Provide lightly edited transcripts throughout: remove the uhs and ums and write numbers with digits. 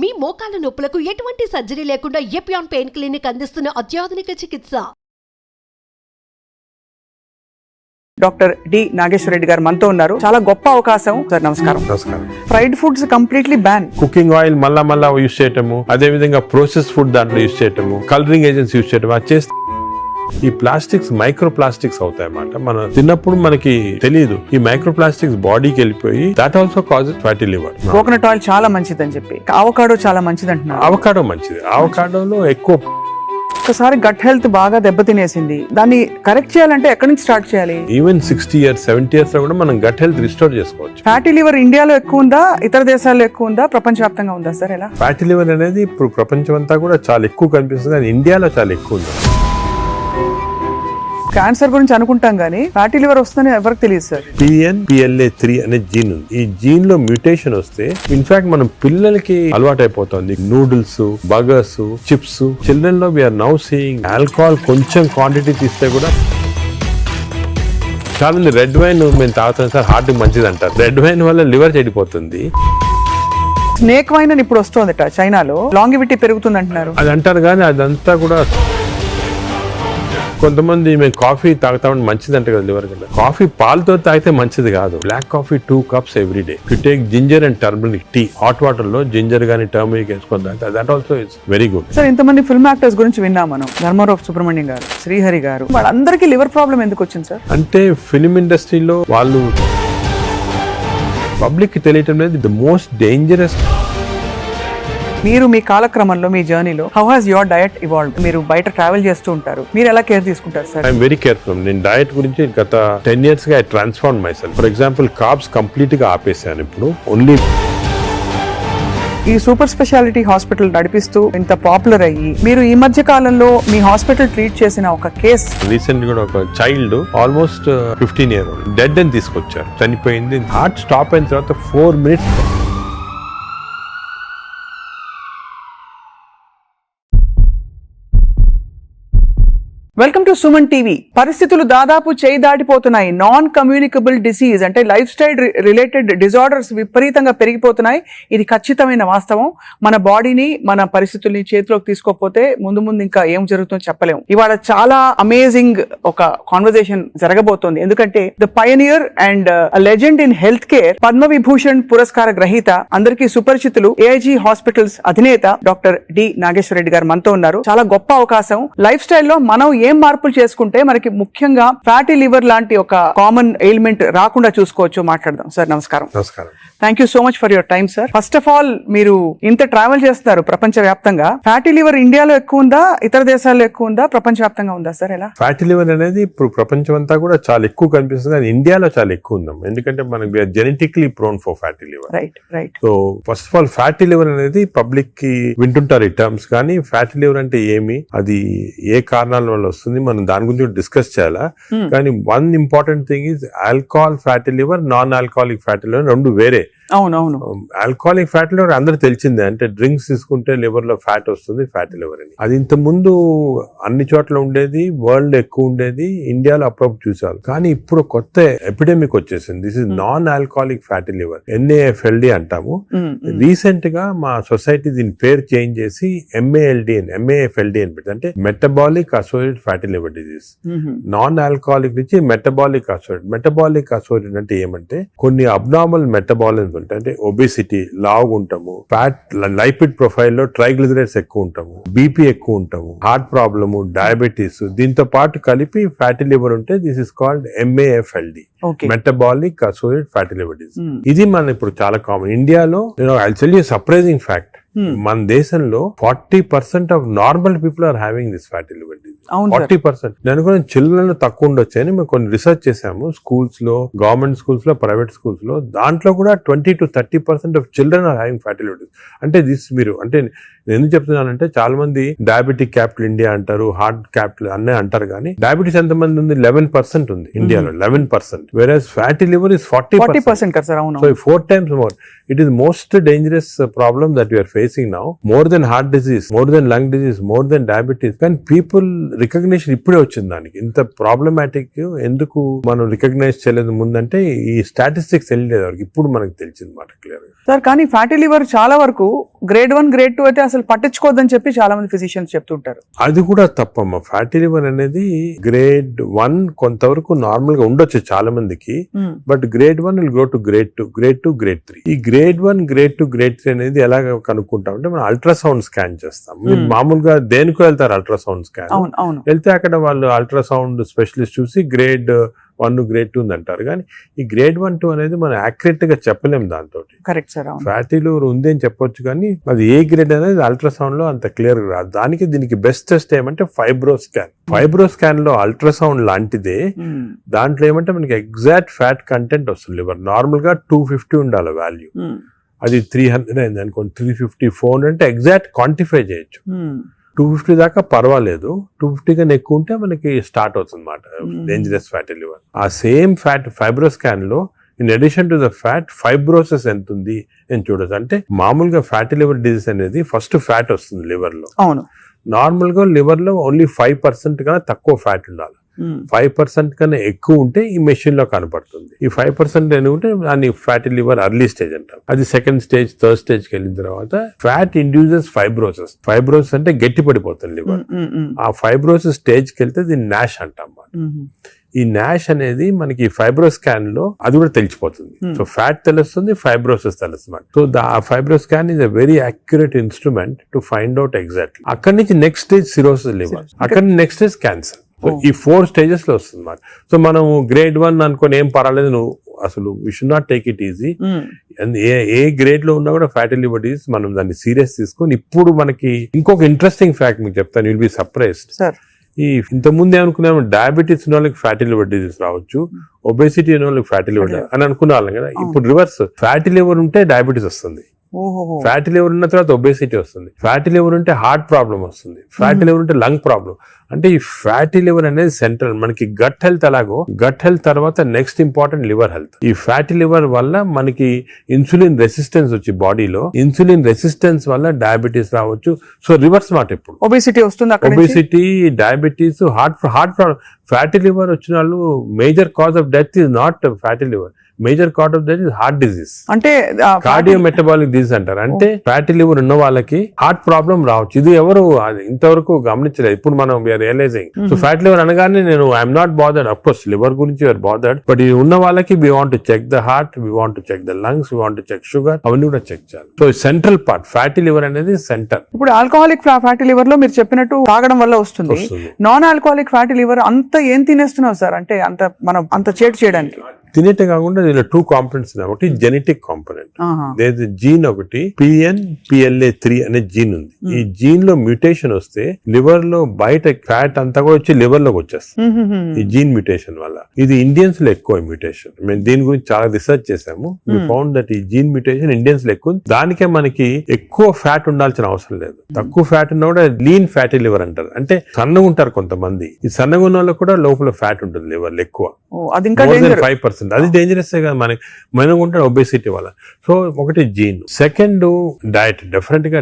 మీ మోకాల నొప్పులకు ఎటువంటి సర్జరీ లేకుండా ఎపియాన్ పెయిన్ క్లినిక్ అందిస్తున్న అత్యాధునిక చికిత్స. డాక్టర్ డి నాగేశ్వర రెడ్డి గారు మనతో ఉన్నారు. చాలా గొప్ప అవకాశం సార్. నమస్కారం. నమస్కారం. Fried foods completely ban. Cooking oil మళ్ళా యూజ్ చేయటము, అదే విధంగా ప్రాసెస్ ఫుడ్ దాంట్లో యూజ్ చేయటము, కలరింగ్ ఏజెంట్స్ యూజ్ చేయటం, అది చేస్తే ఈ ప్లాస్టిక్స్ మైక్రో ప్లాస్టిక్స్ అవుతాయి అన్నమాట. మనం తిన్నప్పుడు మనకి తెలియదు, ఈ మైక్రో ప్లాస్టిక్స్ బాడీకి వెళ్ళిపోయి that also causes fatty liver. Coconut oil చాలా మంచిది అని చెప్పి, అవకాడో చాలా మంచిది అంటున్నారు. అవకాడో మంచిది. అవకాడోలో ఎక్కువ ఒకసారి గట్ హెల్త్ బాగా దెబ్బతినేసింది, దాన్ని కరెక్ట్ చేయాలంటే ఎక్కడి నుంచి స్టార్ట్ చేయాలి? ఈవెన్ 60 years 70 years లో కూడా మనం గట్ హెల్త్ రిస్టోర్ చేసుకోవచ్చు. ఫ్యాటీ లివర్ ఇండియాలో ఎక్కువ ఉందా, ఇతర దేశాల్లో ఎక్కువ ఉందా, ప్రపంచవ్యాప్తంగా ఉందా సార్? ఎలా? ఫ్యాటీ లివర్ అనేది ఇప్పుడు ప్రపంచం అంతా కూడా చాలా ఎక్కువ కనిపిస్తుంది, కానీ ఇండియాలో చాలా ఎక్కువ ఉంది. క్యాన్సర్ గురించి అనుకుంటాం కానీ ఫ్యాటీ లివర్ వస్తుందని ఎవరికి తెలియదు సార్. PNPLA3 అనే జీన్ ఉంది. ఈ జీన్ లో మ్యూటేషన్ వస్తే ఇన్ఫాక్ట్ మనం పిల్లలకి అలవాటు అయిపోతుంది నూడిల్స్, బర్గర్స్, చిప్స్. చిల్డ్రన్ లో వీఆర్ నౌ సీయింగ్ ఆల్కహాల్ కొంచెం క్వాంటిటీ తీస్తే కూడా చాలా మంది రెడ్ వైన్ మేము తాగుతాం సార్, హార్ట్ మంచిది అంటారు. రెడ్ వైన్ వల్ల లివర్ చెడిపోతుంది. స్నేక్ వైన్ అని ఇప్పుడు వస్తుందట చైనాలో, లాంగివిటీ పెరుగుతుంది అంటున్నారు. అది అంటారు కానీ అదంతా కూడా కొంతమంది మేము కాఫీ తాగుతామని మంచిది అంటే కదా లివర్ కింద. కాఫీ పాలతో తాగితే మంచిది కాదు. Black coffee 2 cups every day. You take ginger and turmeric tea, hot water లో జింజర్ గానీ టర్మరిక్ వేసుకొని తాగితే that also it's very good. Sir, ఇంతమంది ఫిల్మ్ యాక్టర్స్ గురించి విన్నాం మనం, ధర్మారావు సుబ్రహ్మణ్యం గారు, శ్రీహరి గారు, వాళ్ళందరికీ లివర్ ప్రాబ్లం ఎందుకు వచ్చింది సార్? అంటే ఫిల్మ్ ఇండస్ట్రీలో వాళ్ళు పబ్లిక్ కి తెలియటం లేదు. The most dangerous. మీరు మీ కాలక్రమంలో, మీ జర్నీలో how has your diet evolved? మీరు బయట ట్రావెల్ చేస్తూ ఉంటారు, మీరు ఎలా కేర్ తీసుకుంటారు సార్? I'm very careful. నేను డయట్ గురించి గత 10 years గా I transform my self. For example carbs complete గా ఆపేసాను. ఇప్పుడు ఓన్లీ ఈ సూపర్ స్పెషాలిటీ హాస్పిటల్ నడిపిస్తూ ఇంత పాపులర్ అయ్యి, మీరు ఈ మధ్య కాలంలో మీ హాస్పిటల్ ట్రీట్ చేసిన ఒక కేస్, రీసెంట్ గా ఒక child almost 15 years old dead అని తీసుకొచ్చారు, చనిపోయింది. హార్ట్ స్టాప్ అయిన తర్వాత 4 minutes. Welcome to Suman TV. పరిస్థితులు దాదాపు చేయి దాటిపోతున్నాయి. నాన్ కమ్యూనికబుల్ డిసీజ్ అంటే లైఫ్ స్టైల్ రిలేటెడ్ డిజార్డర్స్ విపరీతంగా పెరిగిపోతున్నాయి. ఇది ఖచ్చితమైన వాస్తవం. మన బాడీని, మన పరిస్థితుల్ని చేతిలోకి తీసుకోకపోతే ముందు ఇంకా ఏం జరుగుతుందో చెప్పలేము. ఇవాళ చాలా అమేజింగ్ ఒక కాన్వర్సేషన్ జరగబోతోంది. ఎందుకంటే the pioneer and legend in health care, Padma Vibhushan పురస్కార గ్రహీత, అందరికీ సుపరిచితులు, ఏఐజీ హాస్పిటల్స్ అధినేత డాక్టర్ డి నాగేశ్వర రెడ్డి గారు మనతో ఉన్నారు. చాలా గొప్ప అవకాశం. లైఫ్ స్టైల్లో మనం ఏం మార్పులు చేసుకుంటే మనకి ముఖ్యంగా ఫ్యాటీ లివర్ లాంటి ఒక కామన్ ఎయిల్మెంట్ రాకుండా చూసుకోవచ్చు, మాట్లాడదాం. సార్ నమస్కారం. నమస్కారం. Thank you so much for your time sir. First of all, మీరు ఇంత ట్రావెల్ చేస్తున్నారు ప్రపంచ వ్యాప్తంగా. ఫ్యాటీ లివర్ ఇండియాలో ఎక్కువ ఉందా, ఇతర దేశాల్లో ఎక్కువ ఉందా, ప్రపంచ వ్యాప్తంగా ఉందా సార్? ఎలా? ఫ్యాటీ లివర్ అనేది ఇప్పుడు ప్రపంచం అంతా కూడా చాలా ఎక్కువ కనిపిస్తుంది, కానీ ఇండియాలో చాలా ఎక్కువ ఉందాం. ఎందుకంటే మనకి genetically prone for fatty liver. Right. So first of all fatty liver అనేది పబ్లిక్ కి వింటుంటారు ఈ టర్మ్స్, కానీ ఫ్యాటీ లివర్ అంటే ఏమి, అది ఏ కారణాల వల్ల వస్తుంది, మనం దాని గురించి డిస్కస్ చేయాలా. కానీ one important thing is alcohol fatty liver, non alcoholic fatty liver రెండు వేరే. అవునవును. ఆల్కహాలిక్ ఫ్యాటీ లివర్ అందరూ తెలిసిందే, అంటే డ్రింక్స్ తీసుకుంటే లివర్ లో ఫ్యాట్ వస్తుంది, ఫ్యాటీ లివర్ అని. అది ఇంత ముందు అన్ని చోట్ల ఉండేది, వరల్డ్ ఎక్కువ ఉండేది, ఇండియాలో అప్పుడప్పుడు చూసారు. కానీ ఇప్పుడు కొత్త ఎపిడెమిక్ వచ్చేసింది. This is non alcoholic fatty liver, NAFLD అంటాము. రీసెంట్ గా మా సొసైటీ దీని పేరు చేంజ్ చేసి MAFLD అని పెట్టి, అంటే metabolic associated fatty liver disease. Non alcoholic నుంచి మెటబాలిక్ అసోసియేటెడ్. మెటబాలిక్ అసోసియేటెడ్ అంటే ఏమంటే కొన్ని అబ్నార్మల్ మెటబాలిజం ఉంటాయి, అంటే ఒబేసిటీ, లావుగా ఉంటాము, ఫ్యాట్, లైపిడ్ ప్రొఫైల్ లో ట్రైగ్లిజరైడ్స్ ఎక్కువ ఉంటాము, బీపీ ఎక్కువ ఉంటాము, హార్ట్ ప్రాబ్లము, డయాబెటీస్, దీంతో పాటు కలిపి ఫ్యాటీ లివర్ ఉంటే this is called MAFLD, metabolic associated fatty liver disease. ఇది మన ఇప్పుడు చాలా కామన్. ఇండియాలో I tell you surprising fact, మన దేశంలో 40% of normal people are having this fatty liver disease. 40%. నేను కూడా చిల్డ్రన్ లో తక్కువ ఉండొచ్చు అని మేము కొన్ని రీసెర్చ్ చేసాము. స్కూల్స్ లో, గవర్నమెంట్ స్కూల్స్ లో, ప్రైవేట్ స్కూల్స్ లో, దాంట్లో కూడా 20 to 30% of children are having fatty liver disease. అంటే దిస్ మీరు, అంటే నేను ఎందుకు చెప్తున్నానంటే చాలా మంది డయాబెటిక్ క్యాపిటల్ ఇండియా అంటారు, హార్ట్ క్యాపిటల్ అన్నీ అంటారు, కానీ డయాబెటీస్ ఎంతమంది ఉంది? 11% ఉంది ఇండియాలో, 11%. Whereas fatty liver is 40%. కదా సార్? అవును. So 4 times more. It is most dangerous problem that we are facing. Facing now, more than heart disease, more than lung disease, more than diabetes. కానీ people recognition ఇప్పుడే వచ్చింది దానికి. ఇంత problematic ఎందుకు మనం recognise చేయలేదు ముందంటే ఈ స్టాటిస్టిక్స్ తెలియలేదు వరకు, ఇప్పుడు మనకు తెలిసింది మాట క్లియర్ గా. సార్ కానీ ఫ్యాటీ లివర్ చాలా వరకు గ్రేడ్ 1 గ్రేడ్ 2 అయితే అసలు పట్టించుకోవద్దని చెప్పి చాలా మంది ఫిజిషియన్స్ చెప్తుంటారు. అది కూడా తప్పమ్మా. ఫ్యాటీ లివర్ అనేది గ్రేడ్ 1 కొంతవరకు నార్మల్ గా ఉండొచ్చు చాలా మందికి, but grade 1 will go to grade 2, grade 2, grade 3. ఈ గ్రేడ్ 1, గ్రేడ్ 2, గ్రేడ్ 3 అనేది ఎలా కనుక్కుంటాం అంటే మనం అల్ట్రాసౌండ్ స్కాన్ చేస్తాం. మీరు మామూలుగా దేనికో వెళ్తారు అల్ట్రాసౌండ్ స్కాన్, వెళ్తే అక్కడ వాళ్ళు అల్ట్రాసౌండ్ స్పెషలిస్ట్ చూసి గ్రేడ్ 1, గ్రేడ్ 2 అంటారు. కానీ ఈ గ్రేడ్ 1, 2 అనేది మనం యాక్యురేట్ గా చెప్పలేము దాంతో. Correct sir. ఫ్యాటీ లివర్ ఉంది అని చెప్పొచ్చు కానీ అది ఏ గ్రేడ్ అనేది అల్ట్రాసౌండ్ లో అంత క్లియర్ గా రాదు. దానికి దీనికి బెస్ట్ టెస్ట్ ఏమంటే ఫైబ్రో స్కాన్. ఫైబ్రో స్కాన్ లో అల్ట్రాసౌండ్ లాంటిదే, దాంట్లో ఏమంటే మనకి ఎగ్జాక్ట్ ఫ్యాట్ కంటెంట్ వస్తుంది. లివర్ నార్మల్ గా 250 ఉండాలి వాల్యూ, అది 300 అయింది అనుకోండి, 350, 400 అంటే ఎగ్జాక్ట్ క్వాంటిఫై చేయొచ్చు. 250 దాకా పర్వాలేదు, 250 కన్నా ఎక్కువ ఉంటే మనకి స్టార్ట్ అవుతుంది అన్నమాట డేంజరస్ ఫ్యాటీ లివర్. ఆ సేమ్ ఫ్యాట్ ఫైబ్రో స్కాన్ లో in addition to the fat fibrosis ఎంత ఉంది అని చూడొచ్చు. అంటే మామూలుగా ఫ్యాటీ లివర్ డిజీజ్ అనేది ఫస్ట్ ఫ్యాట్ వస్తుంది లివర్ లో. అవును, నార్మల్ గా లివర్ లో ఓన్లీ 5% కన్నా తక్కువ ఫ్యాట్ ఉండాలి. 5% కన్నా ఎక్కువ ఉంటే ఈ మెషిన్ లో కనపడుతుంది. ఈ 5% ఉంటే దాన్ని ఫ్యాటీ లివర్ అర్లీ స్టేజ్ అంటాం. అది సెకండ్ స్టేజ్, థర్డ్ స్టేజ్ కి వెళ్ళిన తర్వాత ఫ్యాట్ ఇండ్యూసెస్ ఫైబ్రోసిస్. ఫైబ్రోసిస్ అంటే గట్టి పడిపోతుంది లివర్. ఆ ఫైబ్రోసిస్ స్టేజ్ కి వెళ్తే దీన్ని నాష్ అంటాం. ఈ నాష్ అనేది మనకి ఫైబ్రో స్కాన్ లో అది కూడా తెలిసిపోతుంది. సో ఫ్యాట్ తెలుస్తుంది, ఫైబ్రోసిస్ తెలుస్తుంది. సో ఆ fibro scan is a very accurate instrument to find out exactly. అక్కడి నుంచి నెక్స్ట్ స్టేజ్ సిరోసిస్ లివర్, అక్కడి నుంచి నెక్స్ట్ స్టేజ్ క్యాన్సర్. సో ఈ 4 స్టేజెస్ లో వస్తుంది అన్నమాట. సో మనం గ్రేడ్ 1 అనుకుని ఏం పర్వాలేదు, నువ్వు అసలు we should not take it easy. ఏ గ్రేడ్ లో ఉన్నా కూడా ఫ్యాటీ లివర్ డిసీజ్ మనం దాన్ని సీరియస్ తీసుకొని, ఇప్పుడు మనకి ఇంకొక ఇంట్రెస్టింగ్ ఫ్యాక్ట్ మీకు చెప్తాను, విల్ బి సర్ప్రైజ్డ్. ఈ ఇంతకుముందు ఏమనుకున్నాము, డయాబెటీస్ ఉన్న వాళ్ళకి ఫ్యాటీ లివర్ డిసీజ్ రావచ్చు, ఒబేసిటీ ఉన్న వాళ్ళకి ఫ్యాటీ లివర్ అని అనుకునే వాళ్ళం కదా. ఇప్పుడు రివర్స్, ఫ్యాటీ లివర్ ఉంటే డయాబెటీస్ వస్తుంది, ఫ్యాటీ లివర్ ఉన్న తర్వాత ఒబేసిటీ వస్తుంది, ఫ్యాటీ లివర్ ఉంటే హార్ట్ ప్రాబ్లం వస్తుంది, ఫ్యాటీ లివర్ ఉంటే లంగ్ ప్రాబ్లం. అంటే ఈ ఫ్యాటీ లివర్ అనేది సెంట్రల్. మనకి గట్ హెల్త్ ఎలాగో, గట్ హెల్త్ తర్వాత నెక్స్ట్ ఇంపార్టెంట్ లివర్ హెల్త్. ఈ ఫ్యాటీ లివర్ వల్ల మనకి ఇన్సులిన్ రెసిస్టెన్స్ వచ్చి బాడీలో, ఇన్సులిన్ రెసిస్టెన్స్ వల్ల డయాబెటీస్ రావచ్చు. సో రివర్స్ మాట, ఇప్పుడు ఒబేసిటీ వస్తుంది, obesity, diabetes, heart problem. Fatty liver వచ్చిన వాళ్ళు major cause of death is not fatty liver, major cause of that is heart disease. అంటే కార్డియో మెటబాలిక్ డిసీజ్ అంటారు. అంటే ఫ్యాటీ లివర్ ఉన్న వాళ్ళకి హార్ట్ ప్రాబ్లం రావచ్చు. ఇది ఎవరు ఇంతవరకు గమనించలేదు. ఇప్పుడు మనం we are realising. So fatty liver అనగానే నేను I'm not bothered. Of course liver గురించి యూఆర్ బాదర్డ్, బట్ ఇది ఉన్న వాళ్ళకి we want to check the heart, we want to check the lungs, we want to check sugar, అవన్నీ కూడా check చేయాలి. So central part fatty liver అనేది centre. ఇప్పుడు alcoholic fatty liver లో మీరు చెప్పినట్టు తాగడం వల్ల వస్తుంది. నాన్ ఆల్కహాలిక్ ఫ్యాటీ లివర్ అంత ఏం తినేస్తున్నావు సార్? అంటే అంత చేటు చేయడానికి తినేటే కాకుండా దీనిలో 2 కాంపోనెంట్స్ ఉన్నాయి. ఒకటి జెనెటిక్ కాంపోనెంట్, జీన్ ఒకటి PNPLA3 అనే జీన్ ఉంది. ఈ జీన్ లో మ్యూటేషన్ వస్తే లివర్ లో బయట ఫ్యాట్ అంతా కూడా వచ్చి లివర్ లోకి వచ్చేస్తుంది ఈ జీన్ మ్యూటేషన్ వల్ల. ఇది ఇండియన్స్ లో ఎక్కువ మ్యూటేషన్. మేము దీని గురించి చాలా రీసెర్చ్ చేసాము. వి ఫౌండ్ దట్ ఈ జీన్ మ్యూటేషన్ ఇండియన్స్ లో ఎక్కువ. దానికే మనకి ఎక్కువ ఫ్యాట్ ఉండాల్సిన అవసరం లేదు. తక్కువ ఫ్యాట్ ఉన్నా కూడా లీన్ ఫ్యాటీ లివర్ అంటారు. అంటే సన్నగా ఉంటారు కొంతమంది. ఈ సన్నగా ఉన్న వాళ్ళకి కూడా లోపల ఫ్యాట్ ఉంటుంది లివర్ లో ఎక్కువ, 5%. అది డేంజరస్ కదా మనం ఉంటాడు ఒబేసిటీ వల్ల. సో ఒకటి జీన్. Second diet. డెఫినెట్ గా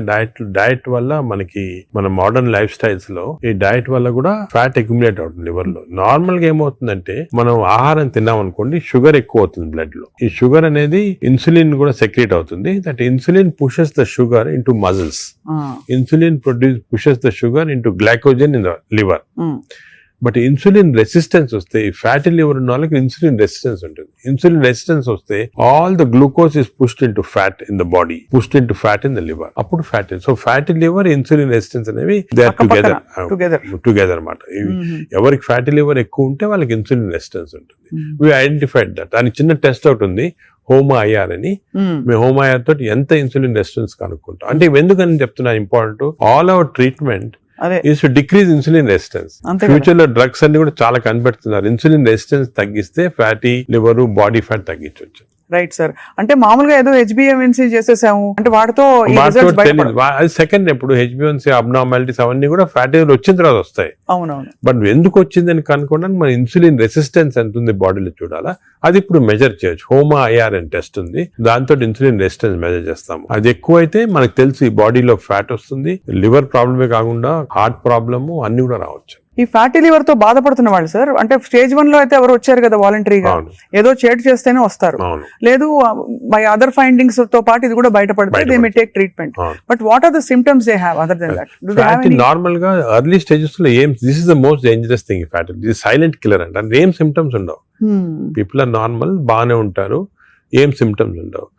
డైట్ వల్ల మనకి మన మోడర్న్ లైఫ్ స్టైల్స్ లో ఈ డైట్ వల్ల కూడా ఫ్యాట్ అక్యుములేట్ అవుతుంది లివర్ లో. నార్మల్ గా ఏమవుతుందంటే మనం ఆహారం తిన్నాం అనుకోండి, షుగర్ ఎక్కువ అవుతుంది బ్లడ్ లో. ఈ షుగర్ అనేది ఇన్సులిన్ కూడా సెక్రేట్ అవుతుంది. That insulin pushes the sugar into muscles. Insulin pushes the sugar into glycogen in the liver. But insulin resistance వస్తే, ఈ ఫ్యాటీ లివర్ ఉన్న వాళ్ళకి ఇన్సులిన్ రెసిస్టెన్స్ ఉంటుంది. ఇన్సులిన్ రెసిస్టెన్స్ వస్తే all the glucose is pushed into fat in the body, pushed into fat in the liver. అప్పుడు fatty. So fatty liver, insulin resistance అనేవి they are together అన్నమాట. ఎవరికి fatty liver ఎక్కువ ఉంటే వాళ్ళకి insulin resistance ఉంటుంది. We identified that. దానికి చిన్న టెస్ట్ అవుట్ ఉంది, హోమా-IR అని. మేము హోమా-IR తోటి ఎంత ఇన్సులిన్ రెసిస్టెన్స్ కనుక్కుంటాం. అంటే ఎందుకని చెప్తున్నా important, all our treatment is to decrease insulin resistance. Future లో డ్రగ్స్ అన్ని కూడా చాలా కనిపెడుతున్నారు. ఇన్సులిన్ రెసిస్టెన్స్ తగ్గిస్తే ఫ్యాటీ లివర్, బాడీ ఫ్యాట్ తగ్గించవచ్చు. Right sir. అంటే మామూలుగా ఏదో హెచ్బిఎన్సీ చేసేసాము అంటే వాటితో ఈ వాటితో results తెలియదు. బయటపడవు. అది సెకండ్ ఇప్పుడు హెచ్బిఎన్సీ అబ్నార్మాలిటీస్ అవన్నీ కూడా ఫ్యాటీ లివర్ వచ్చిన తర్వాత వస్తాయి. అవునవును. బట్ ఎందుకు వచ్చిందని కనుక్కోవడానికి మన ఇన్సులిన్ రెసిస్టెన్స్ ఎంత ఉంది బాడీలో చూడాలా. అది ఇప్పుడు మెజర్ చేయొచ్చు. హోమా ఐఆర్ అని టెస్ట్ ఉంది, దాంతో ఇన్సులిన్ రెసిస్టెన్స్ మెజర్ చేస్తాము. అది ఎక్కువ అయితే మనకు తెలుసు ఈ బాడీలో ఫ్యాట్ వస్తుంది. లివర్ ప్రాబ్లమే కాకుండా హార్ట్ ప్రాబ్లము అన్ని కూడా రావచ్చు. ఈ ఫ్యాటీ లివర్ తో బాధపడుతున్న వాళ్ళు సార్ అంటే స్టేజ్ 1 లో అయితే ఎవరు వచ్చారు కదా వాలంటరీగా, అవును. ఏదో చేటు చేస్తేనే వస్తారు. అవును. లేదు బై అదర్ ఫైండింగ్స్ తో పాటు ఇది కూడా బయటపడితే దే మే టేక్ ట్రీట్మెంట్. అవును. But what are the symptoms they have other than that? Do they have any? Normal గా ఎర్లీ స్టేజెస్ లో ఏం this is the most dangerous thing. Fat ఇది సైలెంట్ కిల్లర్ అంటే ఏం సిమ్టమ్స్ ఉండవు. People are normal, బాగానే ఉంటారు, ఏం సిమ్టమ్స్ ఉండవు.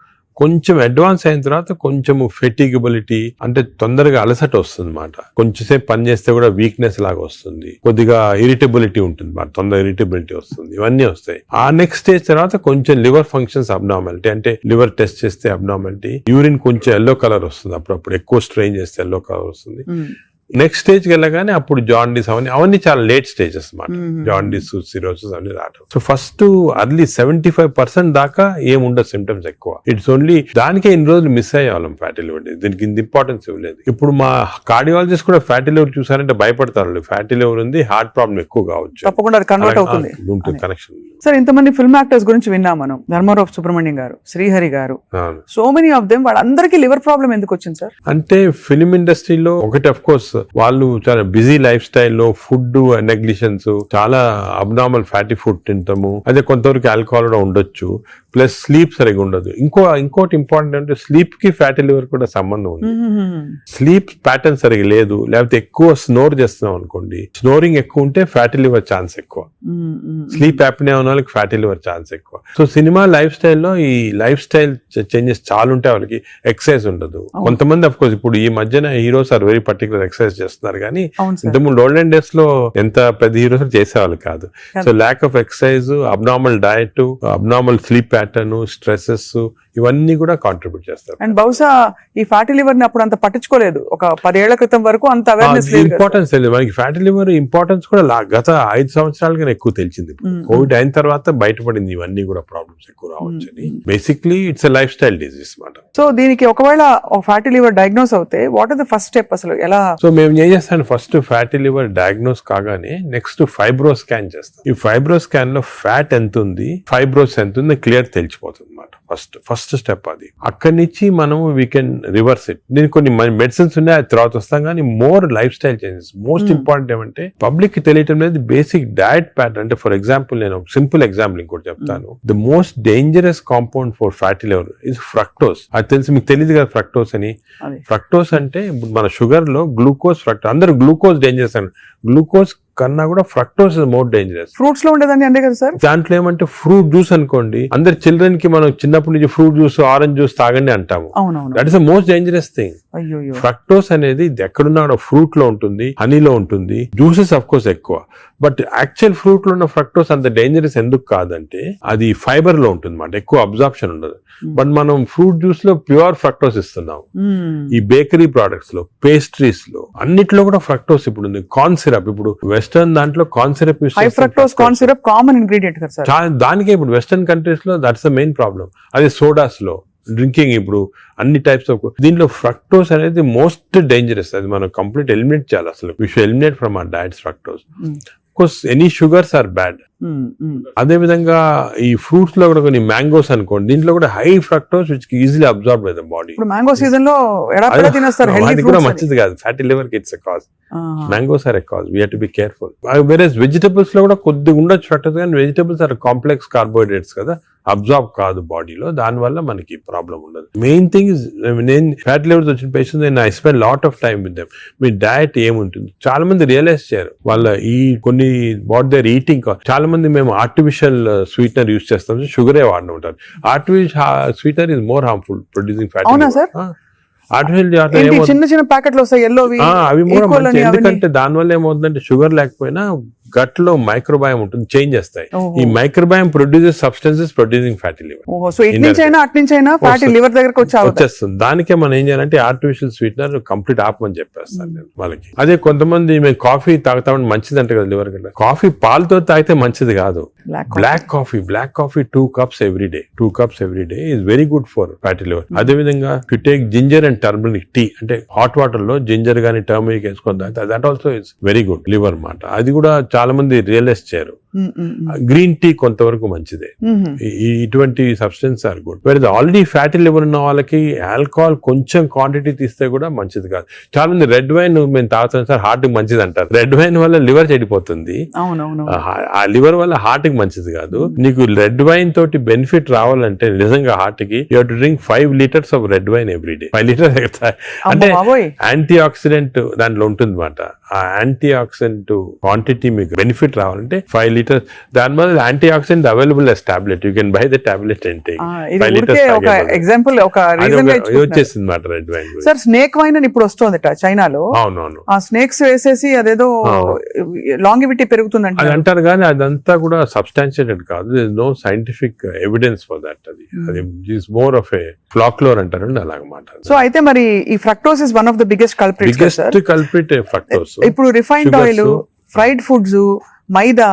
కొంచెం అడ్వాన్స్ అయిన తర్వాత కొంచెము ఫెటిగబిలిటీ అంటే తొందరగా అలసట వస్తుంది అన్నమాట. కొంచెంసేపు పని చేస్తే కూడా వీక్నెస్ లాగా వస్తుంది, కొద్దిగా ఇరిటబిలిటీ ఉంటుంది, తొందరగా ఇరిటబిలిటీ వస్తుంది, ఇవన్నీ వస్తాయి. ఆ నెక్స్ట్ స్టేజ్ తర్వాత కొంచెం లివర్ ఫంక్షన్స్ అబ్నార్మాలిటీ అంటే లివర్ టెస్ట్ చేస్తే అబ్నార్మాలిటీ, యూరిన్ కొంచెం ఎల్లో కలర్ వస్తుంది, అప్పుడప్పుడు ఎక్కువ స్ట్రెయిన్ చేస్తే ఎల్లో కలర్ వస్తుంది. నెక్స్ట్ స్టేజ్కి వెళ్ళగానే అప్పుడు జాండీస్ అవన్నీ చాలా లేట్ స్టేజెస్ అన్నమాట. జాండీస్, సిరోసిస్ అవన్నీ రావడం. సో ఫస్ట్ అర్లీ 75% దాకా ఏముండదు సిమ్టమ్స్ ఎక్కువ. ఇట్స్ ఓన్లీ దానికే ఇన్ని రోజులు మిస్ అయ్యేవాళ్ళం ఫ్యాటీ లివర్. దీనికి ఇంత ఇంపార్టెన్స్ ఇవ్వలేదు. ఇప్పుడు మా కార్డియాలజిస్ట్ కూడా ఫ్యాటీ లివర్ చూసారంటే భయపడతారు. ఫ్యాటీ లివర్ ఉంది, హార్ట్ ప్రాబ్లం ఎక్కువ కావచ్చు, తప్పకుండా అది కన్వర్ట్ అవుతుంది. కనెక్షన్. సార్ ఇంతమంది ఫిల్మ్ యాక్టర్స్ గురించి విన్నాం మనం, ధర్మారావు సుబ్రహ్మణ్యం గారు, శ్రీహరి గారు, సో మెనీ ఆఫ్ దెమ్, వాళ్ళందరికీ లివర్ ప్రాబ్లం ఎందుకు వచ్చింది సార్? అంటే ఫిలిం ఇండస్ట్రీలో ఒకటి అఫ్ కోర్స్ వాళ్ళు చాలా బిజీ లైఫ్ స్టైల్లో ఫుడ్ నెగ్లిజెన్స్, చాలా అబ్నార్మల్ ఫ్యాటీ ఫుడ్ తింటాము, అదే కొంతవరకు ఆల్కహాల్ కూడా ఉండొచ్చు, ప్లస్ స్లీప్ సరిగా ఉండదు. ఇంకోటి ఇంపార్టెంట్ అంటే స్లీప్ కి ఫ్యాటీ లివర్ కూడా సంబంధం ఉంది. స్లీప్ ప్యాటర్న్ సరిగా లేదు, లేకపోతే ఎక్కువ స్నోర్ చేస్తున్నాం అనుకోండి, స్నోరింగ్ ఎక్కువ ఉంటే ఫ్యాటీ లివర్ ఛాన్స్ ఎక్కువ. స్లీప్ యాప్నియా ఉన్న వాళ్ళకి ఫ్యాటీ లివర్ ఛాన్స్ ఎక్కువ. సో సినిమా లైఫ్ స్టైల్లో ఈ లైఫ్ స్టైల్ చేంజెస్ చాలా ఉంటాయి. వాళ్ళకి ఎక్సర్సైజ్ ఉండదు. కొంతమంది అఫ్ కోర్స్ ఇప్పుడు ఈ మధ్యన heroes are very particular exercise చేస్తున్నారు, కానీ ఇంతకుముందు ఓల్డెన్ డేస్ లో ఎంత పెద్ద హీరోస్ చేసేవాళ్ళు కాదు. So lack of exercise, abnormal diet, abnormal sleep pattern, stresses, ఇవన్నీ కూడా కాంట్రిబ్యూట్ చేస్తారు. అండ్ బహుశా ఈ ఫ్యాటీ లివర్ ని అప్పుడు అంత పట్టించుకోలేదు. ఒక 10 ఏళ్ల క్రితం వరకు అంత అవేర్నెస్ లేదు, ఇంపార్టెన్స్ తెలియదు మనకి. ఫ్యాటీ లివర్ ఇంపార్టెన్స్ కూడా గత 5 సంవత్సరాలుగా ఎక్కువ తెలిసింది. కోవిడ్ అయిన తర్వాత బయటపడింది ఇవన్నీ కూడా ప్రాబ్లమ్స్ ఎక్కువ రావచ్చు అని. Basically it's a life style disease మాట. సో దీనికి ఒకవేళ ఫ్యాటీ లివర్ డయాగ్నోస్ అవుతే what is the first step అసలు ఎలా? సో మేము ఏం చేస్తాం, ఫస్ట్ ఫ్యాటీ లివర్ డయాగ్నోస్ కాగానే నెక్స్ట్ ఫైబ్రో స్కాన్ చేస్తాం. ఈ ఫైబ్రో స్కాన్ లో ఫ్యాట్ ఎంత ఉంది, ఫైబ్రోస్ ఎంత ఉంది క్లియర్ తెలిసిపోతుంది అన్నమాట. ఫస్ట్ స్టెప్ అది. అక్కడి నుంచి మనము వీ కెన్ రివర్స్ ఇట్. దీనికి కొన్ని మెడిసిన్స్ ఉన్నాయి, అది తర్వాత వస్తాం, కానీ more life style changes. Most important ఏమంటే పబ్లిక్ కి తెలియటం లేదు బేసిక్ డయట్ ప్యాటర్న్. అంటే ఫర్ ఎగ్జాంపుల్ నేను సింపుల్ ఎగ్జాంపుల్ ఇంకోటి చెప్తాను. The most dangerous compound for fatty liver is fructose. అది తెలిసి మీకు తెలియదు కదా ఫ్రక్టోస్ అని. ఫ్రక్టోస్ అంటే ఇప్పుడు మన షుగర్ లో గ్లూకోజ్, ఫ్రక్టోస్, అందరూ గ్లూకోజ్ డేంజరస్ అని. గ్లూకోజ్ కన్నా కూడా fructose is more dangerous. Fruits లో ఉండేదాన్ని అంతే కదా సార్. దాంట్లో ఏమంటే ఫ్రూట్ జ్యూస్ అనుకోండి, అందరు చిల్డ్రన్ కి మనం చిన్నప్పటి నుంచి ఫ్రూట్ జ్యూస్, ఆరెంజ్ జ్యూస్ తాగండి అంటాము. That is the most dangerous thing. Fructose అనేది ఎక్కడున్నా ఫ్రూట్ లో ఉంటుంది, హనీలో ఉంటుంది, జ్యూసెస్ అఫ్ కోర్స్ ఎక్కువ. బట్ యాక్చువల్ ఫ్రూట్ లో ఉన్న ఫ్రక్టోస్ అంత డేంజరస్ ఎందుకు కాదంటే అది ఫైబర్ లో ఉంటుంది అన్నమాట, ఎక్కువ అబ్జార్ప్షన్ ఉండదు. బట్ మనం ఫ్రూట్ జ్యూస్ లో ప్యూర్ ఫ్రక్టోస్ ఇస్తున్నాం. ఈ బేకరీ ప్రొడక్ట్స్ లో, పేస్ట్రీస్ లో, అన్నిట్లో కూడా ఫ్రక్టోస్ ఇప్పుడు ఉంది. కార్న్ సిరప్, ఇప్పుడు వెస్టర్న్ దాంట్లో కార్న్ సిరప్ యూస్ చేస్తారు. Fructose corn syrup common ingredient కదా సార్. దానికే ఇప్పుడు వెస్టర్న్ కంట్రీస్ లో దట్స్ ద మెయిన్ ప్రాబ్లం. అదే సోడాస్ లో, డ్రింకింగ్, ఇప్పుడు అన్ని టైప్స్ ఆఫ్ దీంట్లో ఫ్రక్టోస్ అనేది మోస్ట్ డేంజరస్. అది మనం కంప్లీట్ ఎలిమినేట్ చేయాలి. అసలు we should eliminate from our diets fructose. Course any sugars are bad. అదే విధంగా ఈ ఫ్రూట్స్ లో కూడా కొన్ని మ్యాంగోస్ అనుకోండి, దీంట్లో కూడా high fructose which easily absorb by the body. Mango season లో అది కూడా మంచిది కాదు. ఫ్యాటీ లివర్ కి it's a cause. Mangoes are a cause. We have to be careful. వేరేస్ వెజిటబుల్స్ లో కూడా కొద్దిగా ఉండొచ్చు ఫ్రక్టోస్, కానీ వెజిటబుల్స్ ఆర్ కాంప్లెక్స్ కార్బోహైడ్రేట్స్ కదా, అబ్జార్బ్ కాదు బాడీలో, దాని వల్ల మనకి ప్రాబ్లం ఉండదు. మెయిన్ థింగ్ ఇస్, నేను ఫ్యాటీ లివర్స్ వచ్చిన పేషెంట్స్ నేను I spend lot of time with them. Me diet ఏముంటుంది, చాలా మంది రియలైజ్ చేయరు వాళ్ళ ఈ కొన్ని వాట్ దేర్ ఈటింగ్. చాలా మంది మేము ఆర్టిఫిషియల్ స్వీట్నర్ యూజ్ చేస్తాం, షుగరే వాడిన ఉంటారు. Artificial sweetener is more harmful producing fatty liver. చిన్న చిన్న ప్యాకెట్లు వస్తాయి, ఎల్లోవి, అవి కూడా మంచి. ఎందుకంటే దానివల్ల ఏమవుతుందంటే షుగర్ లేకపోయినా గట్ లో మైక్రోబయామ్ ఉంటుంది, చేంజ్ చేస్తాయి. ఓహో. ఈ microbiome produces substances producing fatty liver. ఓహో, సో ఇటు నుంచి అయినా అటు నుంచి అయినా ఫ్యాటీ లివర్ దగ్గరకు వచ్చేస్తుంది. దానికే మనం ఏం చేయాలంటే ఆర్టిఫిషియల్ స్వీట్నర్ కంప్లీట్ ఆపమని చెప్పేస్తాను నేను వాళ్ళకి. అదే కొంతమంది మేము కాఫీ తాగుతామని మంచిది అంటే కదా లివర్ కంటే, కాఫీ పాలతో తాగితే మంచిది కాదు. Black coffee 2 cups every day. 2 cups every day is very good for fatty liver. అదే విధంగా you take ginger and turmeric tea, అంటే హాట్ వాటర్ లో జింజర్ గానీ టర్మరిక్ వేసుకొని తాగితే that also is very good liver మాట. అది కూడా చాలా మంది రియలైజ్ చేయరు. గ్రీన్ టీ కొంతవరకు మంచిదే. ఇటువంటి సబ్స్టెన్స్ ఆర్ గుడ్. వేరే ఆల్రెడీ ఫ్యాటీ లివర్ ఉన్న వాళ్ళకి ఆల్కహాల్ కొంచెం క్వాంటిటీ తీస్తే కూడా మంచిది కాదు. చాలా మంది రెడ్ వైన్ మేము తాగుతాం సార్ హార్ట్ కి మంచిది అంటారు. రెడ్ వైన్ వల్ల లివర్ చెడిపోతుంది. ఆ లివర్ వల్ల హార్ట్ కి మంచిది కాదు. నీకు రెడ్ వైన్ తోటి బెనిఫిట్ రావాలంటే నిజంగా హార్ట్ కి you have to drink 5 liters of red wine every day. 5 liters అంటే యాంటీ ఆక్సిడెంట్ దాంట్లో ఉంటుంది అన్నమాట. ఆ యాంటీ ఆక్సిడెంట్ క్వాంటిటీ మీకు బెనిఫిట్ రావాలంటే 5 liters. దాని వల్ల anti oxidant available as tablet. You can buy the tablet and take. 5 liters example ఒక రీజన్ వచ్చేసింది మాట red wine. Sir snake wine అని ఇప్పుడు వస్తుంది చైనాలో. అవునవును. ఆ స్నేక్స్ వేసేసి అదేదో లాంగివిటీ పెరుగుతుందంట అది అంటారు కానీ అదంతా కూడా సబ్స్టాన్షియేటెడ్ కాదు. No scientific evidence for that. అది is more of a folklore అంటారు అలాగమాట. సో అయితే మరి ఈ fructose is one of the biggest culprit fructose. ఇప్పుడు refined oil, fried foods, maida,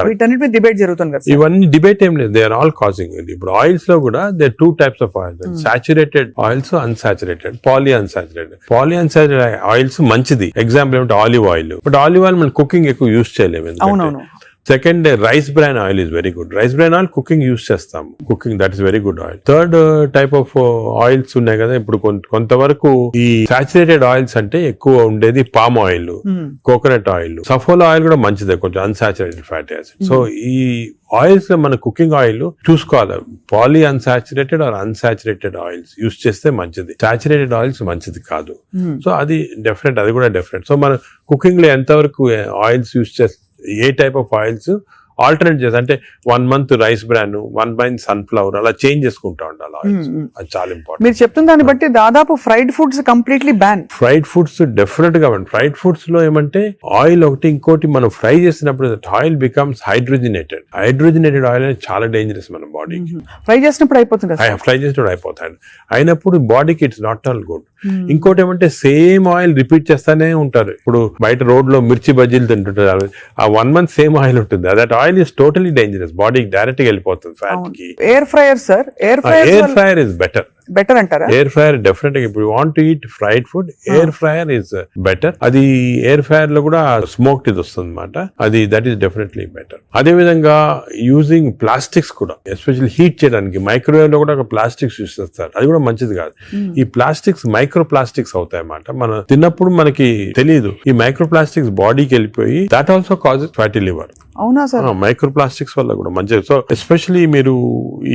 వీటన్నిటి మీద డిబేట్ జరుగుతుంది కదా. ఇవన్నీ డిబేట్ ఏం లేదు, దే ఆర్ ఆల్ కాజింగ్. ఇప్పుడు ఆయిల్స్ లో కూడా they 2 types of oils, saturated oils, unsaturated, poly unsaturated oils మంచిది. ఎగ్జాంపుల్ ఏమంటే olive oil. But olive oil మనం కుకింగ్ ఎక్కువ యూజ్ చేయలేము. అవునవును. Second rice bran oil is very good. Rice bran oil cooking use చేస్తాం. Cooking that is very good oil. Third type of oils ఉన్నాయి కదా ఇప్పుడు కొంతవరకు. ఈ సాచురేటెడ్ ఆయిల్స్ అంటే ఎక్కువ ఉండేది palm oil, coconut oil, Saffola oil కూడా మంచిదే, కొంచెం అన్సాచురేటెడ్ ఫ్యాటీ యాసిడ్. సో ఈ ఆయిల్స్ లో మన కుకింగ్ ఆయిల్ చూసుకోవాలి. Poly unsaturated or unsaturated oils use చేస్తే మంచిది. సాచురేటెడ్ ఆయిల్స్ మంచిది కాదు. సో అది డిఫరెంట్, అది కూడా డిఫరెంట్. సో మన కుకింగ్ లో ఎంతవరకు ఆయిల్స్ యూజ్ చేస్తే, ఏ టైప్ ఆఫ్ ఆయిల్స్ ఆల్టర్నేట్ చేసి, అంటే 1 month rice bran, 1 month sunflower, అలా చేంజ్ చేసుకుంటా ఉండాలి ఆయిల్స్. అది చాలా ఇంపార్టెంట్. మీరు చెప్తున్న దాన్ని బట్టి దాదాపు fried foods completely ban. Fried foods definite గా ఫ్రైడ్ ఫుడ్స్ లో ఏమంటే ఆయిల్ ఒకటి, ఇంకోటి మనం ఫ్రై చేసినప్పుడు ఆయిల్ బికమ్స్ హైడ్రోజనేటెడ్ ఆయిల్ అనేది చాలా డేంజరస్ మన బాడీకి. ఫ్రై చేసినప్పుడు అయిపోతుంది, ఫ్రై చేసినప్పుడు అయిపోతాయి. అయినప్పుడు బాడీకి ఇట్స్ నాట్ ఆల్ గుడ్. ఇంకోటి ఏమంటే సేమ్ ఆయిల్ రిపీట్ చేస్తానే ఉంటారు. ఇప్పుడు బయట రోడ్ లో మిర్చి బజ్జీలు తింటుంటారు, ఆ 1 month సేమ్ ఆయిల్ ఉంటుంది. That oil is totally dangerous, బాడీకి డైరెక్ట్ గా వెళ్ళిపోతుంది ఫ్యాట్ కి. Air fryer sir, air fryer is better అంటారా? ఎయిర్ ఫ్రైయర్ డెఫినెట్ గా ఇప్పుడు want to eat fried food, air fryer is better. అది ఎయిర్ ఫ్రైయర్ లో కూడా స్మోక్డ్ ఇది వస్తుంది అనమాట. అది దట్ ఈస్ డెఫినెట్లీ బెటర్. అదే విధంగా యూజింగ్ ప్లాస్టిక్స్ కూడా, ఎస్పెషల్లీ హీట్ చేయడానికి మైక్రోవేవ్ లో కూడా ఒక ప్లాస్టిక్స్ యూజ్ చేస్తారు. అది కూడా మంచిది కాదు. ఈ ప్లాస్టిక్స్ మైక్రో ప్లాస్టిక్స్ అవుతాయి అన్నమాట. మనం తిన్నప్పుడు మనకి తెలియదు. ఈ మైక్రో ప్లాస్టిక్స్ బాడీకి వెళ్ళిపోయి that also causes fatty liver. అవునా సార్? మైక్రో ప్లాస్టిక్స్ వల్ల కూడా మంచిది. సో ఎస్పెషల్లీ మీరు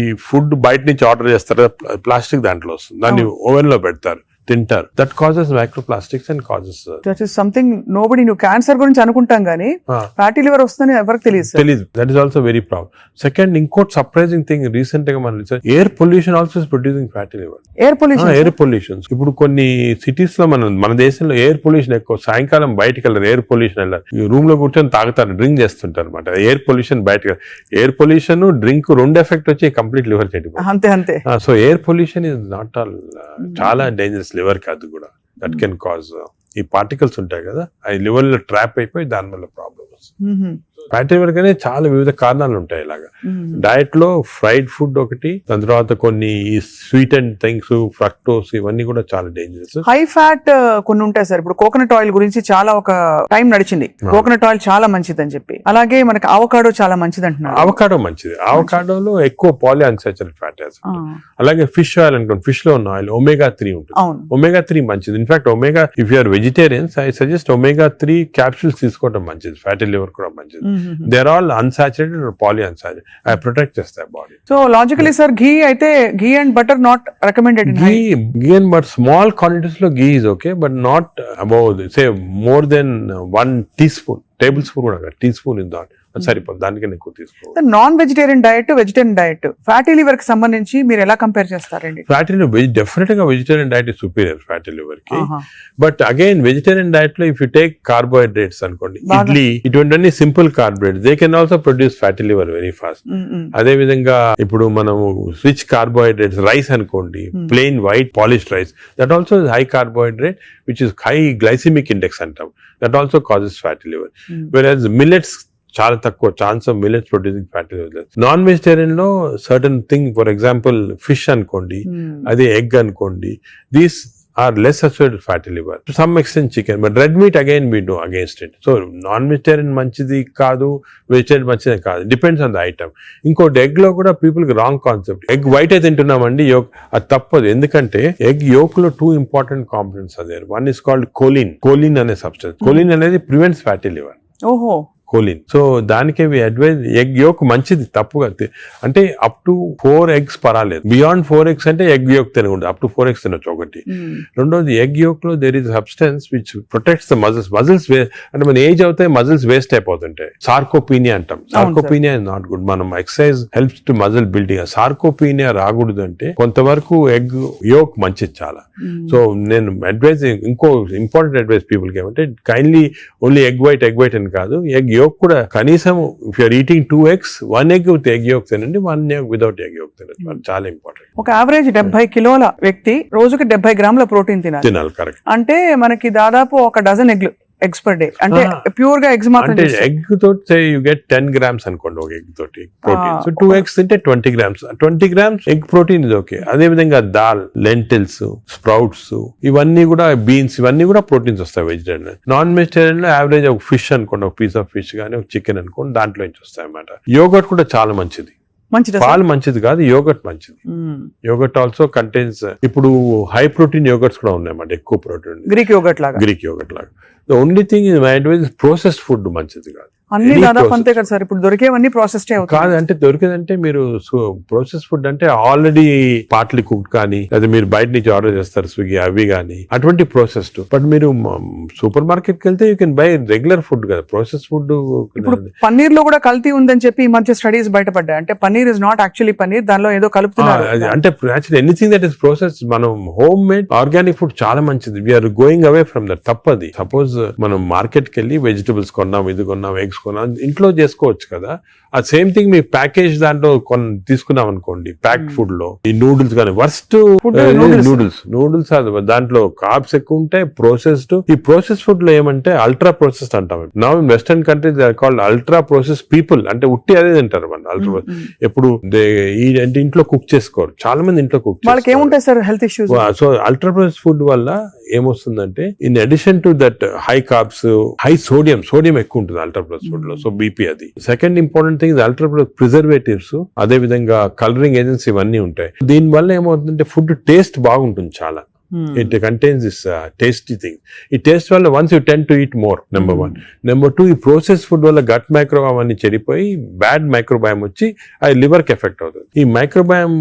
ఈ ఫుడ్ బయట నుంచి ఆర్డర్ చేస్తారు, ప్లాస్టిక్ దాంట్లో వస్తుంది, దాన్ని ఓవెన్ లో పెడతారు, తింటారు. That causes microplastics and causes that is something nobody. నువ్వు క్యాన్సర్ గురించి అనుకుంటాం కానీ ఫ్యాటీ లివర్ వస్తుందని ఎవరికి తెలియదు. That is also very problem. Second, ఇంకోటి సర్ప్రైజింగ్ థింగ్ రీసెంట్ గా మనం air pollution also is producing fatty liver. Air pollution ఇప్పుడు కొన్ని సిటీస్ లో మన దేశంలో ఎయిర్ పొల్యూషన్ ఎక్కువ. సాయంకాలం బయటకు వెళ్ళారు, ఎయిర్ పొల్యూషన్ వెళ్ళారు, రూమ్ లో కూర్చొని తాగుతారు, డ్రింక్ చేస్తుంటారు అనమాట. ఎయిర్ పొల్యూషన్ బయటకు, ఎయిర్ పొల్యూషన్ డ్రింక్ 2 ఎఫెక్ట్ వచ్చి కంప్లీట్ లివర్ చెడిపోతుంది. అంతే. So air pollution is not all, చాలా డేంజరస్ లివర్ కి. అది కూడా దట్ కెన్ కాజ్, ఈ పార్టికల్స్ ఉంటాయి కదా, అవి లివర్ లో ట్రాప్ అయిపోయి దాని వల్ల ప్రాబ్లమ్ వస్తుంది. ఫ్యాటీ లివర్ కానీ చాలా వివిధ కారణాలు ఉంటాయి. ఇలాగా డయట్ లో ఫ్రైడ్ ఫుడ్ ఒకటి, దాని తర్వాత కొన్ని స్వీట్ అండ్ థింగ్స్, ఫ్రక్టోస్, ఇవన్నీ కూడా చాలా డేంజరస్. హై ఫ్యాట్ కొన్ని ఉంటాయి సార్. ఇప్పుడు కోకోనట్ ఆయిల్ గురించి చాలా ఒక టైం నడిచింది, కోకోనట్ ఆయిల్ చాలా మంచిది అని చెప్పి. అలాగే మనకి అవకాడో చాలా మంచిది అంటున్నారు. అవకాడో మంచిది. అవకాడోలో ఎక్కువ పాలీ అన్సాచురేటెడ్ ఫ్యాటీ యాసిడ్. అలాగే ఫిష్ ఆయిల్ అనుకోండి, ఫిష్ లో ఉన్న ఆయిల్ omega 3 ఉంటుంది. omega 3 మంచిది. In fact omega, if you are vegetarians, I suggest omega 3 capsules తీసుకోవడం మంచిది. ఫ్యాటీ లివర్ కూడా మంచిది. They are all unsaturated or poly unsaturated. అవి ప్రొటెక్ట్ చేస్తాయి body. So logically sir, ghee అయితే ghee and butter not recommended. Ghee and but small quantities లో ghee is okay, but not above say more than 1 teaspoon, table spoon కూడా tea spoon is not, అది సరిపోదు, దానికన్నా ఎక్కువ తీసుకోవాలి. Non vegetarian diet, vegetarian diet, fatty liver కి సంబంధించి మీరు ఎలా కంపేర్ చేస్తారండి? ఫ్యాటీ లివర్ డెఫినెట్ గా vegetarian diet is superior fatty liver కి. బట్ అగైన్ వెజిటేరియన్ డైట్ లో ఇఫ్ యూ టేక్ కార్బోహైడ్రేట్స్ అనుకోండి, ఇడ్లీ ఇటువంటి simple carbohydrates, they can also produce fatty liver very fast. అదే విధంగా ఇప్పుడు మనము రిచ్ కార్బోహైడ్రేట్స్, రైస్ అనుకోండి, plain white polished rice, that also high carbohydrate which is high glycemic index అంటాం, that also causes fatty liver. Whereas millets చాలా తక్కువ chance of millets producing fatty liver. Non vegetarian లో certain thing, for example fish అనుకోండి, అదే egg అనుకోండి, these are less associated fatty liver. To some extent chicken, but red meat again we do against it. So non-vegetarian manchidi kaadu, vegetarian manchidi kaadu. Depends on the item. Inkoti egg lo kuda people ki wrong concept. Egg white అయితే తింటున్నామండి, yolk అది తప్పదు. ఎందుకంటే egg yolk లో 2 important components are there. One is called choline. Choline అనే substance. Choline అనేది prevents fatty liver. ఓహో, choline. So దానికే advise, egg yolk మంచిది, తప్పుగా అంటే అప్ టు 4 eggs పర్వాలేదు. బియాండ్ 4 eggs అంటే ఎగ్ యోక్ తినకూడదు, అప్ టు 4 eggs తినొచ్చు ఒకటి. రెండోది ఎగ్ యోక్ లో there is substance which protects the muscles. Muscles అంటే మన ఏజ్ అవుతాయి, మజిల్స్ వేస్ట్ అయిపోతుంటాయి. సార్కోపీనియా అంటాం. Sarcopenia is not good. మనం exercise helps to muscle building. Sarcopenia రాకూడదు అంటే కొంతవరకు ఎగ్ యోక్ మంచిది చాలా. సో నేను అడ్వైజ్, ఇంకో ఇంపార్టెంట్ అడ్వైజ్ పీపుల్ కి ఏమంటే, కైండ్లీ ఓన్లీ ఎగ్ వైట్ అని కాదు, ఎగ్ యోక్ కూడా కనీసం if you're eating 2 eggs, 1 egg with egg yolk తినండి, 1 egg వితౌట్ ఎగ్ యోక్ తినండి. చాలా ఇంపార్టెంట్. ఒక యావరేజ్ 70 కిలోల వ్యక్తి రోజుకి 70 గ్రాముల ప్రోటీన్ తినాలి. కరెక్ట్. అంటే మనకి దాదాపు ఒక డజన్ ఎగ్స్ పర్ డే. అంటే ప్యూర్ గా ఎగ్స్ మాత్రం. ఎగ్ తోటి యూ గెట్ 10 grams అనుకోండి ఒక ఎగ్ తోటి ప్రోటీన్. సో 2 eggs తింటే 20 grams. 20 grams ఎగ్ ప్రోటీన్ ఇది ఓకే. అదే విధంగా దాల్, లెంటిల్స్, స్ప్రౌట్స్, ఇవన్నీ కూడా, బీన్స్, ఇవన్నీ కూడా ప్రోటీన్స్ వస్తాయి వెజిటేరియన్. నాన్ వెజిటేరియన్ లో యావరేజ్ ఒక ఫిష్ అనుకోండి, ఒక పీస్ ఆఫ్ ఫిష్ కానీ ఒక చికెన్ అనుకోండి, దాంట్లో నుంచి వస్తాయి అన్నమాట. యోగర్ట్ కూడా చాలా మంచిది. పాలు మంచిది కాదు, యోగర్ట్ మంచిది. యోగర్ట్ ఆల్సో కంటైన్స్, ఇప్పుడు హై ప్రోటీన్ యోగర్ట్స్ కూడా ఉన్నాయన్నమాట, ఎక్కువ ప్రోటీన్. గ్రీక్ యోగర్ట్ లాగా. The only thing is my advice is processed food మంచిది కాదు. అన్ని దాదాపు అంతే కదా సార్, ఇప్పుడు దొరికేవన్నీ ప్రాసెస్డ్ కాదు. అంటే దొరికేదంటే మీరు ప్రాసెస్ ఫుడ్ అంటే ఆల్రెడీ పార్ట్లీ కుక్డ్ కానీ, లేదా మీరు బయట నుంచి ఆర్డర్ చేస్తారు స్విగ్గీ అవి కానీ, అటువంటి ప్రాసెస్డ్. బట్ మీరు సూపర్ మార్కెట్ కి వెళ్తే you can by regular food కదా, ప్రాసెస్ ఫుడ్. ఇప్పుడు పన్నీర్ లో కూడా కల్తీ ఉందని చెప్పి ఈ మధ్య స్టడీస్ బయటపడ్డాయి. అంటే paneer is not actually paneer, దానిలో ఏదో కలుపుతున్నారు. అంటే actually anything that is process, మనం హోమ్ మేడ్ ఆర్గానిక్ ఫుడ్ చాలా మంచిది. We are going away from that. తప్పది. సపోజ్ మనం మార్కెట్ కి వెళ్ళి వెజిటబుల్స్ కొన్నాం, ఇది కొన్నాం, ఎగ్స్ కొన్నాం, ఇంట్లో చేసుకోవచ్చు కదా. ఆ సేమ్ థింగ్ మీ ప్యాకేజ్ దాంట్లో తీసుకున్నాం అనుకోండి, ప్యాక్డ్ ఫుడ్ లో ఈ నూడిల్స్ కానీ, వర్స్ట్ నూడిల్స్ దాంట్లో కార్బ్స్ ఎక్కువ ఉంటాయి, ప్రాసెస్డ్. ఈ ప్రాసెస్ ఫుడ్ లో ఏమంటే అల్ట్రా ప్రాసెస్డ్ అంటాం. Now in western countries they are called ultra process people. అంటే ఉట్టి అదే తింటారు మన అల్ట్రా. ఎప్పుడు అంటే ఇంట్లో కుక్ చేసుకోరు చాలా మంది, ఇంట్లో కుక్ వాళ్ళకి ఏముంటాయి sir health issues. So ultra process food వల్ల ఏమొస్తుందంటే, in addition to that high carbs, high sodium ఎక్కువ ఉంటుంది అల్ట్రా ప్రాసెస్ ఫుడ్ లో. సో బీపీ అది. Second important thing ultra preservatives, అదే విధంగా కలరింగ్ ఏజెంట్స్, ఇవన్నీ ఉంటాయి. దీని వల్ల ఏమవుతుందంటే ఫుడ్ టేస్ట్ బాగుంటుంది చాలా. It contains this tasty thing. ఈ టేస్ట్ వల్ల once you tend to eat more, number 1. Number 2, ఈ ప్రాసెస్ ఫుడ్ వల్ల గట్ మైక్రోబయామ్ అన్ని చెడిపోయి బ్యాడ్ మైక్రోబయామ్ వచ్చి అది లివర్ కి ఎఫెక్ట్ అవుతుంది. ఈ మైక్రోబయామ్,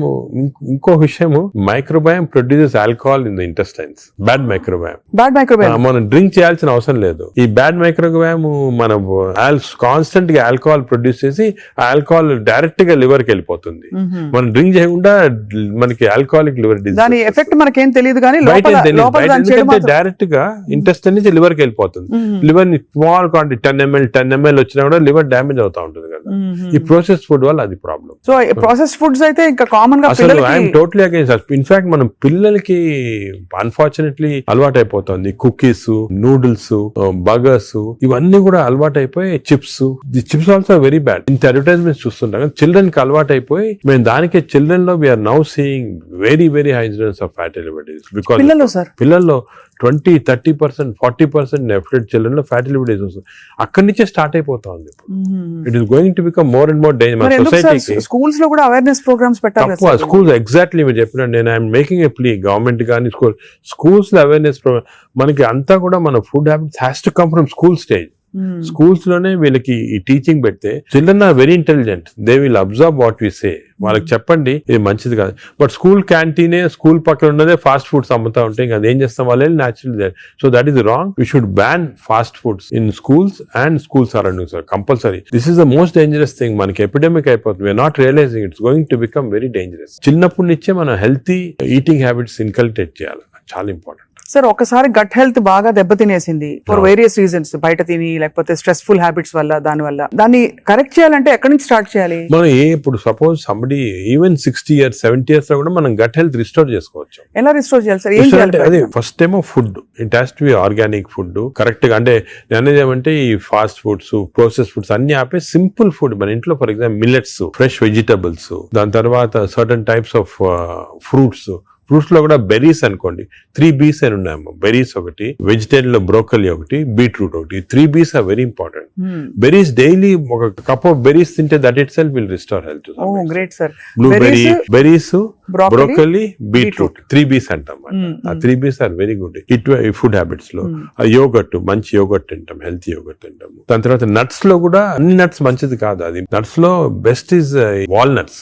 ఇంకో విషయము, microbiome produces alcohol in the intestines. Bad microbiome మనం డ్రింక్ చేయాల్సిన అవసరం లేదు. ఈ బ్యాడ్ మైక్రోబయామ్ మనం కాన్స్టెంట్ గా ఆల్కహాల్ ప్రొడ్యూస్ చేసి ఆ ఆల్కహాల్ డైరెక్ట్ గా లివర్ కి వెళ్ళిపోతుంది. మనం డ్రింక్ చేయకుండా మనకి ఆల్కహాలిక్ లివర్ డిసీజ్, దాని ఎఫెక్ట్ మనకేం తెలియదు కానీ డైరెక్ట్ గా ఇంటెస్టైన్ నుంచి లివర్ కి వెళ్ళిపోతుంది. లివర్ ని స్మాల్ క్వాంటిటీ 10 ml వచ్చినా కూడా లివర్ డ్యామేజ్ అవుతా ఉంటుంది కదా. ఈ ప్రాసెస్ ఫుడ్ వల్ల అది ప్రాబ్లం. సో ప్రాసెస్ ఫుడ్స్ అయితే ఇంకా కామన్ గా ఐఎమ్ టోటలీ అగైన్స్. ఇన్ఫాక్ట్ మనం పిల్లలకి అన్ఫార్చునేట్లీ అలవాటు అయిపోతుంది. కుకీస్, నూడిల్స్, బర్గర్స్, ఇవన్నీ కూడా అలవాటు అయిపోయి, chips. The chips also very bad. ఇంత అడ్వర్టైజ్మెంట్స్ చూస్తుంటాం. చిల్డ్రన్ కి అలవాటు అయిపోయి, మేము దానికి చిల్డ్రన్ లో we are now seeing very high incidence of fatty liver disease. Because పిల్లల్లో 20-30%, 40% డెఫినెట్ చిల్డ్రన్ లో ఫ్యాటీ లివర్ డిసీజ్ వస్తుంది. అక్కడి నుంచే స్టార్ట్ అయిపోతా ఉంది. It is going to become more and more danger. సొసైటీకి స్కూల్స్ లో కూడా అవేర్నెస్ ప్రోగ్రామ్స్ పెట్టాలి. స్కూల్స్ ఎగ్జాక్ట్లీ మీరు చెప్పిన, నేను I'm making a plea, government కానీ స్కూల్స్ లో అవేర్నెస్ ప్రోగ్రామ్. మనకి అంతా కూడా మన food habits has to come from school stage. Schools లోనే వీళ్ళకి ఈ టీచింగ్ పెడితే children are very intelligent, they will observe what we say. వాళ్ళకి చెప్పండి ఇది మంచిది కాదు, బట్ స్కూల్ క్యాంటీనే స్కూల్ పక్కన ఉన్నదే ఫాస్ట్ ఫుడ్స్ అమ్ముతా ఉంటే ఇంకా అదేం చేస్తాం వాళ్ళు natural. So that is wrong. We should ban fast foods in schools and school surroundings compulsory. This is the most dangerous thing. మనకి ఎపిడమిక్ అయిపోతుంది. We are not realising it's going to become very dangerous. చిన్నప్పటి నుంచే మనం healthy eating habits inculcate చేయాలి, చాలా important. Sir ఒకసారి gut health బాగా దెబ్బతినేసింది ఫర్ వేరియస్ రీజన్స్, బయట తిని లేకపోతే స్ట్రెస్ఫుల్ హ్యాబిట్స్ వల్ల, దాన్ని కరెక్ట్ చేయాలంటే ఎక్కడి నుంచి స్టార్ట్ చేయాలి? మనం ఇప్పుడు suppose somebody even 60 years 70 years లో కూడా మనం గట్ హెల్త్ రిస్టోర్ చేసుకోవచ్చు. ఎలా రిస్టోర్ చేయాలి సార్? ఏం చేయాలి? అదే ఫస్ట్ ఏమో food, it has to be organic food correct గా. అంటే నేను ఏమంటే ఈ ఫాస్ట్ ఫుడ్స్, ప్రాసెస్ ఫుడ్స్ అన్ని ఆపే సింపుల్ ఫుడ్ మన ఇంట్లో, for example millets, fresh vegetables, దాని తర్వాత certain types of fruits. Fruits లో కూడా బెర్రీస్ అనుకోండి, 3 B's అని ఉన్నాయమ్మా. బెర్రీస్ ఒకటి, వెజిటేరియన్ లో బ్రోకలీ ఒకటి, బీట్రూట్ ఒకటి. 3 B's are very important. Berries daily ఒక కప్ ఆఫ్ బెర్రీస్ తింటే that itself will restore health. Great sir. Blueberry, berries, broccoli, beetroot, 3 B's అంటాం. ఆ 3 B's are very good food habits లో. Yogurt, మంచి yogurt తింటాం, healthy yogurt తింటాము. దాని తర్వాత నట్స్ లో కూడా అన్ని నట్స్ మంచిది కాదు. అది నట్స్ లో బెస్ట్ ఈజ్ వాల్నట్స్.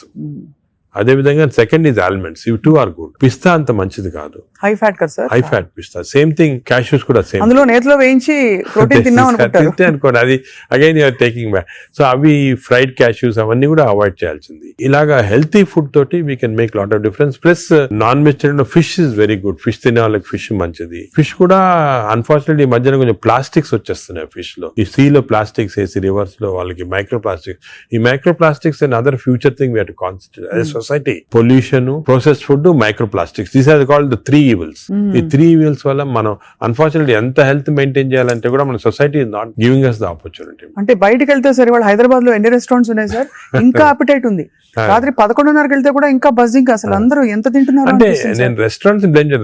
అదే విధంగా సెకండ్ ఈజ్ ఆల్మండ్స్. ఇవి 2 ఆర్ గుడ్. పిస్తా అంత మంచిది కాదు, హై ఫ్యాట్ కదా సార్. హై ఫ్యాట్ పిస్తా. సేమ్ థింగ్ క్యాష్యూస్ కూడా సేమ్. అందులో నేతిలో వేయించి ప్రోటీన్ తిన్నాం అనుకోండి, అది again you're taking back. So అవి ఫ్రైడ్ క్యాష్యూస్ అవన్నీ కూడా అవాయిడ్ చేయాల్సింది. ఇలాగా హెల్తీ ఫుడ్ తోటి we can make lot of difference. Plus non vegetarian fish is very good. Fish తినే వాళ్ళకి ఫిష్ మంచిది. ఫిష్ కూడా అన్ఫార్చునేట్లీ ఈ మధ్యన కొంచెం ప్లాస్టిక్స్ వచ్చేస్తున్నాయి ఫిష్ లో. ఈ సీ లో ప్లాస్టిక్స్ వేసి రివర్స్ లో వాళ్ళకి మైక్రో ప్లాస్టిక్స్. ఈ micro plastics and other future thing we have to concentrate as a society. Pollution, processed food, micro plastics, these are called the 3 evils. ఈ 3 evils వల్ల మనం అన్ఫార్చునేట్లీ ఎంత హెల్త్ మెయింటైన్ చేయాలంటే కూడా మన society is not giving us the opportunity. అంటే బయటకు వెళ్తే సరే, వాళ్ళు హైదరాబాద్ లో ఎన్ని రెస్టారెంట్స్ ఉన్నాయి సార్, ఇంకా అపిటైట్ ఉంది. రాత్రి 11:30కి వెళ్తే కూడా ఇంకా బజ్జింగ్. అసలు అందరూ ఎంత తింటున్నారు అంటే నేను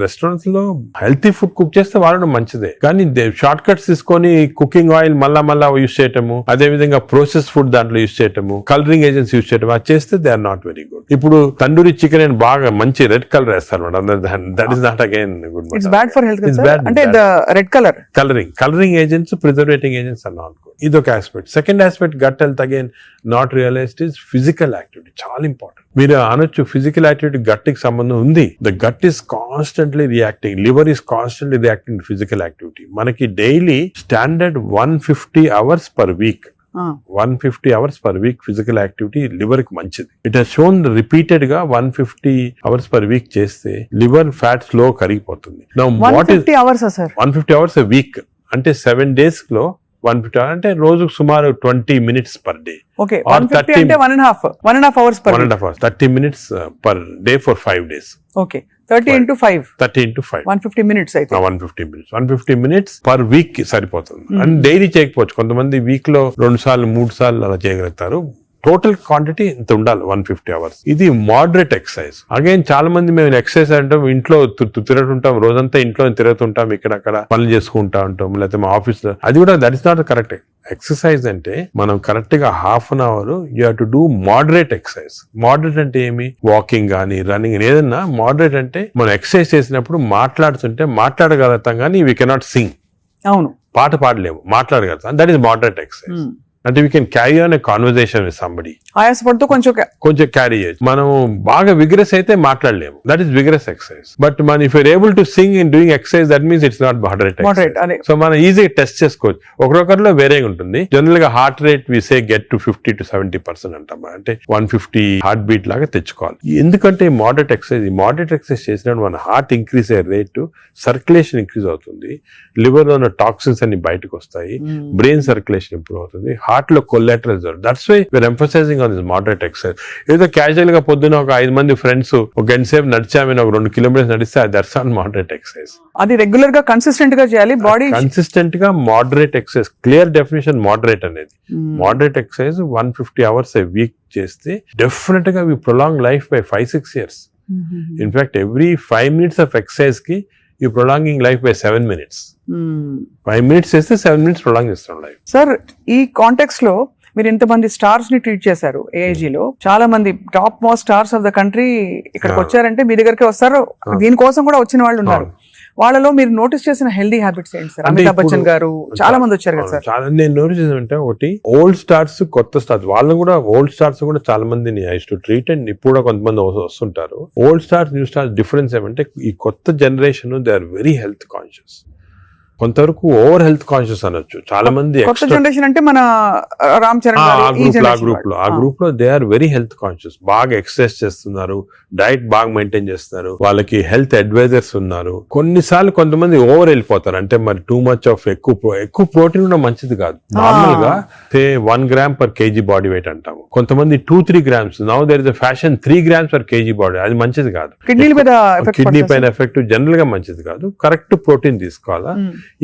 రెస్టారెంట్స్ లో హెల్తీ ఫుడ్ కుక్ చేస్తే వాడడం మంచిదే, కానీ షార్ట్ కట్స్ తీసుకొని కుకింగ్ ఆయిల్ మళ్ళా యూస్ చేయటము, అదే విధంగా ప్రాసెస్ ఫుడ్ దాంట్లో యూస్ చేయటము, కలరింగ్ ఏజెంట్స్ యూస్ చేయటం, అది చేస్తే they are not very good. ఇప్పుడు తండూరి చికెన్ అని బాగా మంచి రెడ్ కలర్ వేస్తారు madam. That is not again good. It's bad for health. అంటే red colouring agents, preserving agents are not good. ఇదొక aspect. Second aspect gut health again not realised is physical activity. చాలా important. మీరు అనొచ్చు physical activity gut కి సంబంధం ఉంది. The gut is constantly reacting, liver is constantly reacting to physical activity. మనకి daily standard 150 hours per week, 150 hours per week physical activity liver కి మంచిది. It has shown repeated గా 150 hours per వీక్ చేస్తే liver fat slow కరిగిపోతుంది. 150 hours a week అంటే 7 days లో 150 hours అంటే రోజుకు సుమారు 20 minutes పర్ డే. Okay, 150 అంటే 1.5 hours per 1.5 hours, 30 minutes per day for 5 days. Okay, 30 into 5 150 minutes అయితే 150 minutes పర్ వీక్ కి సరిపోతుంది. అండ్ డైలీ చేయకపోవచ్చు, కొంతమంది వీక్ లో 2 సార్లు 3 సార్లు అలా చేయగలుగుతారు. టోటల్ క్వాంటిటీ ఇంత ఉండాలి 150 hours. ఇది మోడరేట్ ఎక్సర్సైజ్. అగైన్ చాలా మంది మేము ఎక్సర్సైజ్ అంటాం, ఇంట్లో తిరుగుతుంటాం, రోజంతా ఇంట్లో తిరుగుతుంటాం, ఇక్కడక్కడ పనులు చేసుకుంటా ఉంటాం, లేకపోతే మా ఆఫీస్ లో. అది కూడా that is not correct. Exercise అంటే మనం కరెక్ట్ గా ½ an hour you have to do moderate exercise. Moderate అంటే ఏమి? వాకింగ్ కానీ రన్నింగ్, ఏదన్నా మోడరేట్ అంటే మనం ఎక్సర్సైజ్ చేసినప్పుడు మాట్లాడుతుంటే మాట్లాడగలుగుతాం కానీ వీ కెనాట్ సింగ్. అవును, పాట పాడలేము, మాట్లాడగలుగుతాం. That is moderate exercise. అంటే we can carry on a conversation with somebody. ఆయాసపడుతూ కొంచెం క్యారీ చేయొచ్చు. మనం బాగా విగ్రెస్ అయితే మాట్లాడలేము, that is vigorous exercise. But మన if you're able to sing in doing exercise, that means it's not moderate. So మనం ఈజీగా టెస్ట్ చేసుకోవచ్చు. ఒకరొకరిలో వేరేగా ఉంటుంది. జనరల్ గా heart rate we say get to 50 to 70% అంటాం. అంటే 150 హార్ట్ బీట్ లాగా తెచ్చుకోవాలి. ఎందుకంటే మోడరేట్ ఎక్సర్సైజ్ చేసినప్పుడు మన హార్ట్ ఇంక్రీజ్ అయ్యే రేటు, సర్క్యులేషన్ ఇంక్రీజ్ అవుతుంది, లివర్ లో ఉన్న టాక్సిన్స్ అన్ని బయటకు వస్తాయి, బ్రెయిన్ సర్క్యులేషన్ ఇంప్రూవ్ అవుతుంది, హార్ట్ లో collaterals. That's why we are emphasising on this moderate exercise. ఏదో క్యాజువల్ గా పొద్దున ఒక 5 మంది ఫ్రెండ్స్ ఒక గంట సేపు నడిచామని ఒక 2 kilometers నడిస్తే దట్స్ ఆన్ మోడరేట్ ఎక్సర్సైజ్. అది రెగ్యులర్ గా కన్సిస్టెంట్ గా చేయాలి. బాడీ కన్సిస్టెంట్ గా moderate exercise. Clear definition moderate అనేది. Moderate exercise 150 hours a week చేస్తే డెఫినెట్ గా we prolong life by 5-6 years. In fact every 5 minutes of exercise కి you prolonging life by 7 minutes. 5 minutes చేస్తే 7 minutes prolong చేస్తాం life. Sir, ఈ context లో మీరు ఇంతమంది స్టార్స్ ని ట్రీట్ చేశారు. AIG లో చాలా మంది top most stars of the country ఇక్కడికి వచ్చారంటే మీ దగ్గరికి వస్తారు. దీనికోసం కూడా వచ్చిన వాళ్ళు ఉన్నారు. వాళ్ళలో మీరు నోటీస్ చేసిన హెల్దీ హ్యాబిట్స్ ఏంటి సార్? అంటే అమితాబ్ బచ్చన్ ఇప్పుడు- గారు చాలా మంది వచ్చారు కదా సార్. చాలా నేను నోటీస్ చేశానంటే ఒకటి ఓల్డ్ స్టార్స్, కొత్త స్టార్స్, వాళ్ళని కూడా ఓల్డ్ స్టార్స్ కూడా చాలా మందిని ఐ టు ట్రీట్ అండ్ ఇప్పుడు కూడా కొంతమంది వస్తుంటారు. Old stars, new stars difference ఏమంటే ఈ కొత్త generation they are very health conscious, కొంతవరకు ఓవర్ హెల్త్ కాన్షియస్ అనొచ్చు. చాలా మంది కొత్త జనరేషన్ అంటే మన రామ్ చరణ్ గారు, ఈ generation ఆ గ్రూప్ లో they are very health conscious, బాగా ఎక్సర్సైజ్ చేస్తున్నారు, డైట్ బాగా మెయింటైన్ చేస్తున్నారు, వాళ్ళకి హెల్త్ అడ్వైజర్స్ ఉన్నారు. కొన్నిసార్లు కొంతమంది ఓవర్ వెళ్ళిపోతారు, అంటే మరి టూ మచ్ ఆఫ్ ఎక్కువ ప్రోటీన్ కూడా మంచిది కాదు. నార్మల్ గా 1 gram per KG body weight అంటాము, కొంతమంది 2-3 grams. Now there is a fashion 3 grams per KG body, అది మంచిది కాదు. కిడ్నీల మీద కిడ్నీ పైన ఎఫెక్ట్ జనరల్ గా మంచిది కాదు. కరెక్ట్ ప్రోటీన్ తీసుకోవాలా.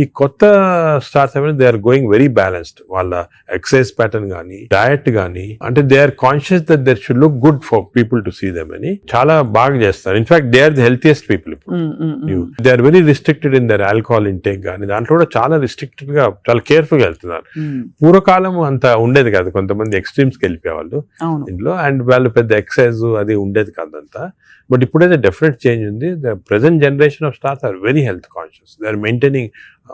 ఈ కొత్త స్టార్స్ ఏమైనా they are going very balanced, వాళ్ళ ఎక్సర్సైజ్ ప్యాటర్న్ గానీ డయట్ గానీ, అంటే they are conscious that their should look good for people to see them అని చాలా బాగా చేస్తారు. In fact they are the healthiest people ఇప్పుడు. They are very restricted in their alcohol intake గానీ, దాంట్లో కూడా చాలా రిస్ట్రిక్టెడ్ గా చాలా కేర్ఫుల్ గా వెళ్తున్నారు. పూర్వకాలం అంత ఉండేది కాదు, కొంతమంది ఎక్స్ట్రీమ్స్ కి వెళ్ళిపోయేవాళ్ళు ఇంట్లో, అండ్ వాళ్ళు పెద్ద ఎక్సర్సైజ్ అది ఉండేది కాదంతా. బట్ ఇప్పుడైతే డెఫినెట్ చేంజ్ ఉంది. The present generation of stars are very health conscious, they are maintaining,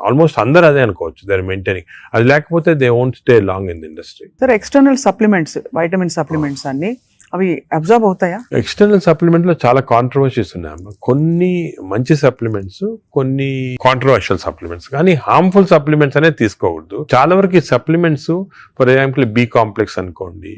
almost అందరూ అదే అనుకోవచ్చు, దే ఆర్ మెయింటైనింగ్. అది లేకపోతే they won't stay long in the industry. Sir external supplements, vitamin supplements అన్ని అవి observe అవుతాయా? External supplement లో చాలా కాంట్రవర్సీస్ ఉన్నాయమ్మా. కొన్ని మంచి సప్లిమెంట్స్, కొన్ని కాంట్రవర్షియల్ సప్లిమెంట్స్, కానీ హార్మ్ఫుల్ సప్లిమెంట్స్ అనేది తీసుకోకూడదు. చాలా వరకు ఈ supplements, for example B complex అనుకోండి,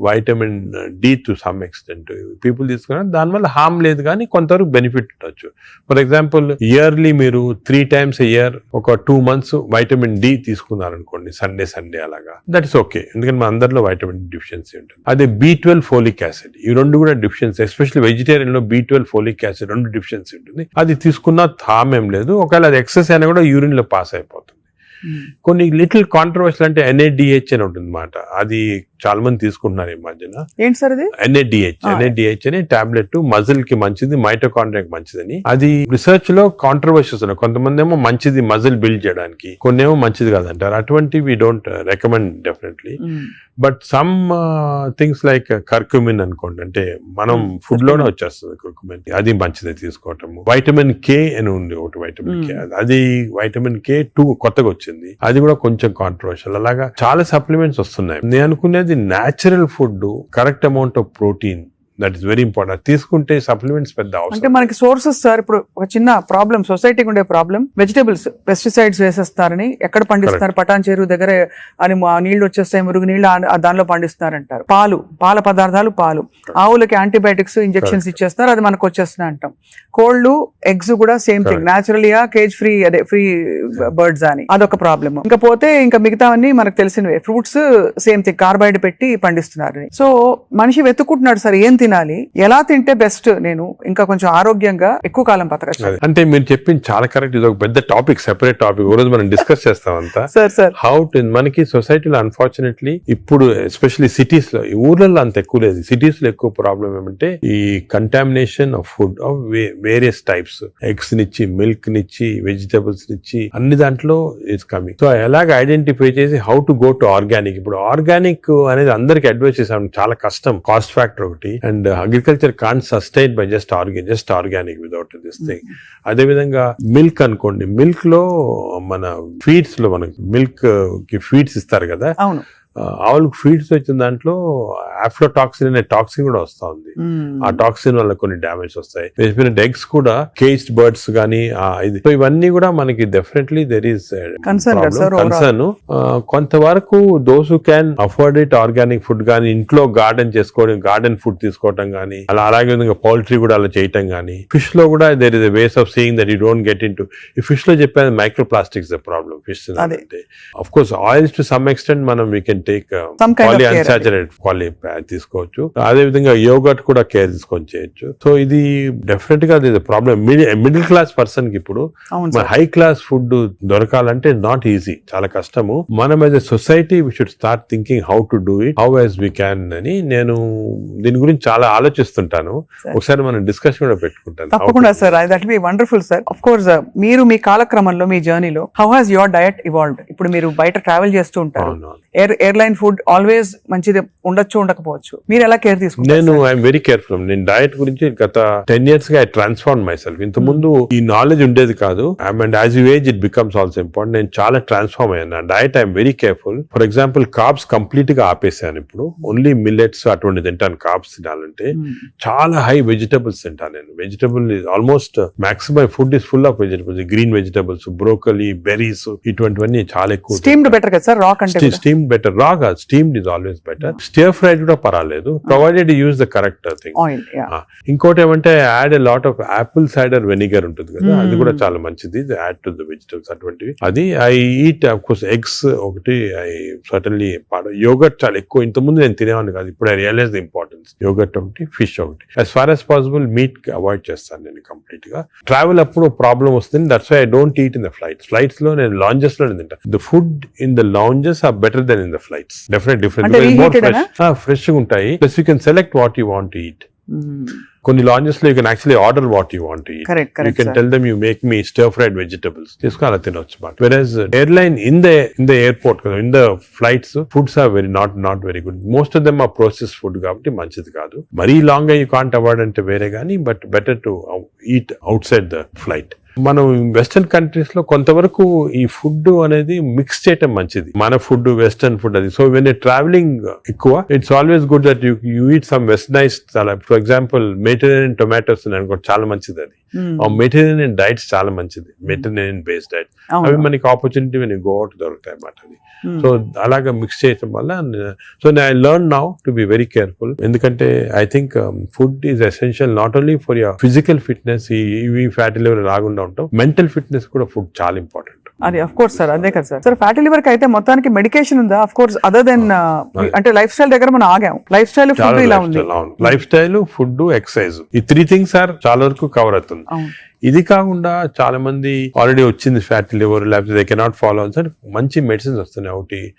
vitamin D to some extent people తీసుకున్నారు, దానివల్ల హార్మ్ లేదు కానీ కొంతవరకు బెనిఫిట్ ఉండొచ్చు. ఫర్ ఎగ్జాంపుల్ ఇయర్లీ మీరు 3 times a year ఒక 2 months వైటమిన్ డి తీసుకున్నారనుకోండి, సండే అలాగా, దట్ ఇస్ ఓకే, ఎందుకంటే మన అందరిలో వైటమిన్ డిఫిషియన్సీ ఉంటుంది. అదే B12 ఫోలిక్ యాసిడ్, ఈ రెండు కూడా డిఫిషియన్సీ, ఎస్పెషల్లీ వెజిటేరియన్ లో B12 ఫోలిక్ యాసిడ్ రెండు డిఫిషియన్సీ ఉంటుంది. అది తీసుకున్నా హామ్ ఏం లేదు, ఒకవేళ అది ఎక్సెస్ అయినా కూడా యూరిన్ లో పాస్ అయిపోతుంది. కొన్ని లిటిల్ కాంట్రవర్షియల్ అంటే NADH అని ఉంటుంది అన్నమాట, అది చాలా మంది తీసుకుంటున్నారు ఈ మధ్యన. ఏంటి సార్ అది? NADH అని టాబ్లెట్, మజిల్ కి మంచిది, మైటోకాండ్రియాకి మంచిదని. అది రిసర్చ్ లో కాంట్రవర్షియస్ ఉన్నాయి. కొంతమంది ఏమో మంచిది మజిల్ బిల్డ్ చేయడానికి, కొన్ని ఏమో మంచిది కాదంటారు. అటువంటి we don't recommend definitely. But some things like curcumin అనుకోండి, అంటే మనం ఫుడ్ లోనే వచ్చేస్తుంది కర్కుమిన్, అది మంచిది తీసుకోవటము. వైటమిన్ K అని ఉంది ఒకటి, వైటమిన్ K, అది వైటమిన్ K2 కొత్తగా వచ్చింది, అది కూడా కొంచెం కాంట్రవర్షియల్. అలాగా చాలా సప్లిమెంట్స్ వస్తున్నాయి. నేను అనుకునేది natural food, correct amount of protein, that is very important. తీసుకుంటే సప్లిమెంట్స్ పెద్ద అవసరం. అంటే మనకి సోర్సెస్ సార్, ఇప్పుడు ఒక చిన్న ప్రాబ్లం, సొసైటీకి ఉండే ప్రాబ్లం, వెజిటేబుల్స్ పెస్టిసైడ్స్ వేసేస్తారని, ఎక్కడ పండిస్తున్నారు, పటాన్ చెరువు దగ్గర అని నీళ్లు వచ్చేస్తాయి, మురుగు నీళ్లు దానిలో పండిస్తున్నారంటారు. పాల పదార్థాలు, ఆవులకి యాంటీబయాటిక్స్ ఇంజెక్షన్స్ ఇచ్చేస్తారు, అది మనకు వచ్చేస్తున్నాయి అంటాం. కోళ్లు, ఎగ్స్ కూడా సేమ్ థింగ్, న్యాచురల్గా కేజ్ ఫ్రీ, అదే ఫ్రీ బర్డ్స్ అని, అదొక ప్రాబ్లమ్. ఇంకా పోతే ఇంకా మిగతావన్నీ మనకు తెలిసినవే. ఫ్రూట్స్ సేమ్ థింగ్, కార్బైడ్ పెట్టి పండిస్తున్నారు. సో మనిషి వెతుక్కుంటున్నాడు సార్ ఏం తినాలి, ఎలా తింటే బెస్ట్, నేను ఇంకా కొంచెం ఆరోగ్యంగా ఎక్కువ కాలం బతకచ్చు. అంటే మీరు చెప్పింది చాలా కరెక్ట్. ఇది ఒక పెద్ద టాపిక్, సెపరేట్ టాపిక్, రోజు మనం డిస్కస్ చేస్తాం అంతా. సార్ హౌ టు, మనకి సొసైటీలో అన్ఫార్చునేట్లీ ఇప్పుడు ఎస్పెషల్లీ సిటీస్ లో, ఈ ఊర్లలో అంత ఎక్కువ లేదు, సిటీస్ లో ఎక్కువ ప్రాబ్లం ఏమంటే ఈ contamination of food of various types, eggs నిచ్చి, మిల్క్ నిచ్చి, వెజిటబుల్స్ నిచ్చి, అన్ని దాంట్లో ఇట్స్ కమింగ్. సో ఎలాగ ఐడెంటిఫై చేసి how to go to organic. ఇప్పుడు ఆర్గానిక్ అనేది అందరికి అడ్వైస్ చేసాం, చాలా కష్టం, కాస్ట్ ఫ్యాక్టర్ ఒకటి, and agriculture can't sustain by just organic without this thing. అదే విధంగా మిల్క్ అనుకోండి, మిల్క్ లో మన ఫీడ్స్ లో మనకి మిల్క్ కి ఫీడ్స్ ఇస్తారు కదా, అవును, ఆవులకు ఫీడ్స్ వచ్చిన దాంట్లో ఆఫ్లోటాక్సిన్ అనే టాక్సిన్ కూడా వస్తా ఉంది. ఆ టాక్సిన్ వల్ల కొన్ని డ్యామేజ్ వస్తాయి. ఎగ్స్ కూడా కేజ్డ్ బర్డ్స్ గానీ ఇది, సో ఇవన్నీ కూడా మనకి డెఫినెట్లీ దెర్ ఈస్ కన్సర్న్. కొంతవరకు those who can afford it, organic food గానీ, ఇంట్లో గార్డెన్ చేసుకోవడం, గార్డెన్ ఫుడ్ తీసుకోవటం గానీ, అలాగే విధంగా పౌల్ట్రీ కూడా అలా చేయటం గానీ. ఫిష్ లో కూడా there is a ways of seeing that you don't get into. ఈ ఫిష్ లో చెప్పేది micro plastics the problem. Fish అంటే of course oils to some extent మనం వీ కెన్ టేక్ పాలిఅన్సాచురేటెడ్ తీసుకోవచ్చు. అదే విధంగా యోగర్ట్ కూడా కేర్ తీసుకొని చేయొచ్చు. సో ఇది డెఫినెట్ గా ప్రాబ్లమ్. మిడిల్ క్లాస్ పర్సన్ కి ఇప్పుడు హై క్లాస్ ఫుడ్ దొరకాలంటే నాట్ ఈజీ, చాలా కష్టము. మనం as a society we should start thinking how to do it, how as we can అని నేను దీని గురించి చాలా ఆలోచిస్తుంటాను. ఒకసారి మనం డిస్కషన్ కూడా పెట్టుకుంటాను. తప్పకుండా sir, that be wonderful sir. Of course మీరు మీ కాలక్రమంలో, మీ జర్నీలో how has your diet evolved? ఇప్పుడు మీరు బయట ట్రావెల్ చేస్తూ ఉంటారు, ఎయిర్ ఎయిర్లైన్ ఫుడ్ ఆల్వేస్ మంచిది ఉండొచ్చు ఉండకపోవచ్చు, మీరు ఎలా కేర్ తీసుకుంటారు? నేను ఐఎమ్ వెరీ కేర్ఫుల్. నేను డయట్ గురించి గత 10 years గా ఐ ట్రాన్స్ఫార్మ్ మై సెల్ఫ్. ఇంత ముందు ఈ నాలెడ్జ్ ఉండేది కాదు. And as you age it becomes also important. నేను చాలా ట్రాన్స్ఫార్మ్ అయ్యాను. Diet I'm very careful. For example carbs complete గా ఆపేసాను. ఇప్పుడు ఓన్లీ మిల్లెట్స్ అటువంటి తింటాను. కార్బ్స్ తినాలంటే చాలా హై వెజిటబుల్స్ తింటాను నేను. Vegetable is almost maximum food is full of vegetables, green vegetables, broccoli, berries, ఇటువంటివన్నీ చాలా ఎక్కువ. స్టీమ్డ్ బెటర్ కదా సార్, రా కంటే? Steamed better. రా కాదు, steamed is always better. Stir fried కూడా పర్వాలేదు, provided use the correct thing. Oil. ఇంకోటి ఏమంటే add a lot of Apple cider vinegar ఉంటుంది కదా, అది కూడా చాలా మంచిది. యాడ్ టు ద వెజిటబుల్స్ అటువంటివి. అది I eat of course eggs ఒకటి. ఐ సర్టన్లీ యోగర్ట్ చాలా ఎక్కువ. ఇంతకుముందు నేను తినేవాడిని కాదు, ఇప్పుడు I realise the importance. Yogurt ఒకటి, ఫిష్ ఒకటి. As far as possible meat avoid చేస్తాను నేను కంప్లీట్ గా. ట్రావెల్ అప్పుడు ప్రాబ్లం వస్తుంది. That's why I don't eat in the flights. Flights లో నేను లాంజెస్ లో తింటాను. The food in the lounges are better than in the flights. Definite fresh గా ఉంటాయి. Plus you can select what you want to eat. కొన్ని lounges లో you can actually order what you want to eat. You can tell them you make me stir fried vegetables, తీసుకుని అలా తినొచ్చు. But various airline in the airport కదా, in the flights foods are not very good. Most of them are process food కాబట్టి మంచిది కాదు. మరీ long గా you can't avoid అంటే వేరే కానీ, but better to eat out side the flight. మనం వెస్టర్న్ కంట్రీస్ లో కొంతవరకు ఈ ఫుడ్ అనేది మిక్స్ చేయటం మంచిది. మన ఫుడ్ వెస్టర్న్ ఫుడ్ అది. సో వెన్ ట్రావెలింగ్ ఎక్కువ, it's always good that you eat some westernise. For example Mediterranean tomatoes అనుకో, చాలా మంచిది అది. మెడిటరేనియన్ డైట్స్ చాలా మంచిది, మెడిటరేనియన్ బేస్డ్ డైట్. అవి మనకి ఆపర్చునిటీ వెన్ గో అవుట్ దొరుకుతాయి అన్నమాట. అది సో అలాగా మిక్స్ చేయటం వల్ల. So I learn now to be very careful. ఎందుకంటే I think food is essential not only for your physical fitness, ఈ ఫ్యాటీ లివర్ రాకుండా ఉంటాం, మెంటల్ ఫిట్నెస్ కూడా ఫుడ్ చాలా ఇంపార్టెంట్. అది అఫ్ కోర్స్ సార్, అదే కదా సార్. సార్ ఫ్యాటీ లివర్ కి అయితే మొత్తానికి మెడికేషన్ ఉందా? అఫ్ కోర్స్ అదర్ దెన్ అంటే లైఫ్ స్టైల్ దగ్గర మనం ఆగాం. లైఫ్ స్టైల్ ఫుడ్ ఇలా ఉంది. లైఫ్ స్టైల్, ఫుడ్, ఎక్సర్సైజ్, ఈ 3 things సార్ చాలా వరకు కవర్ అవుతుంది. ఇది కాకుండా చాలా మంది ఆల్రెడీ వచ్చింది ఫ్యాటీ లివర్, లేకపోతే దే కెనాట్ ఫాలో సార్. మంచి మెడిసిన్స్ వస్తున్నాయి.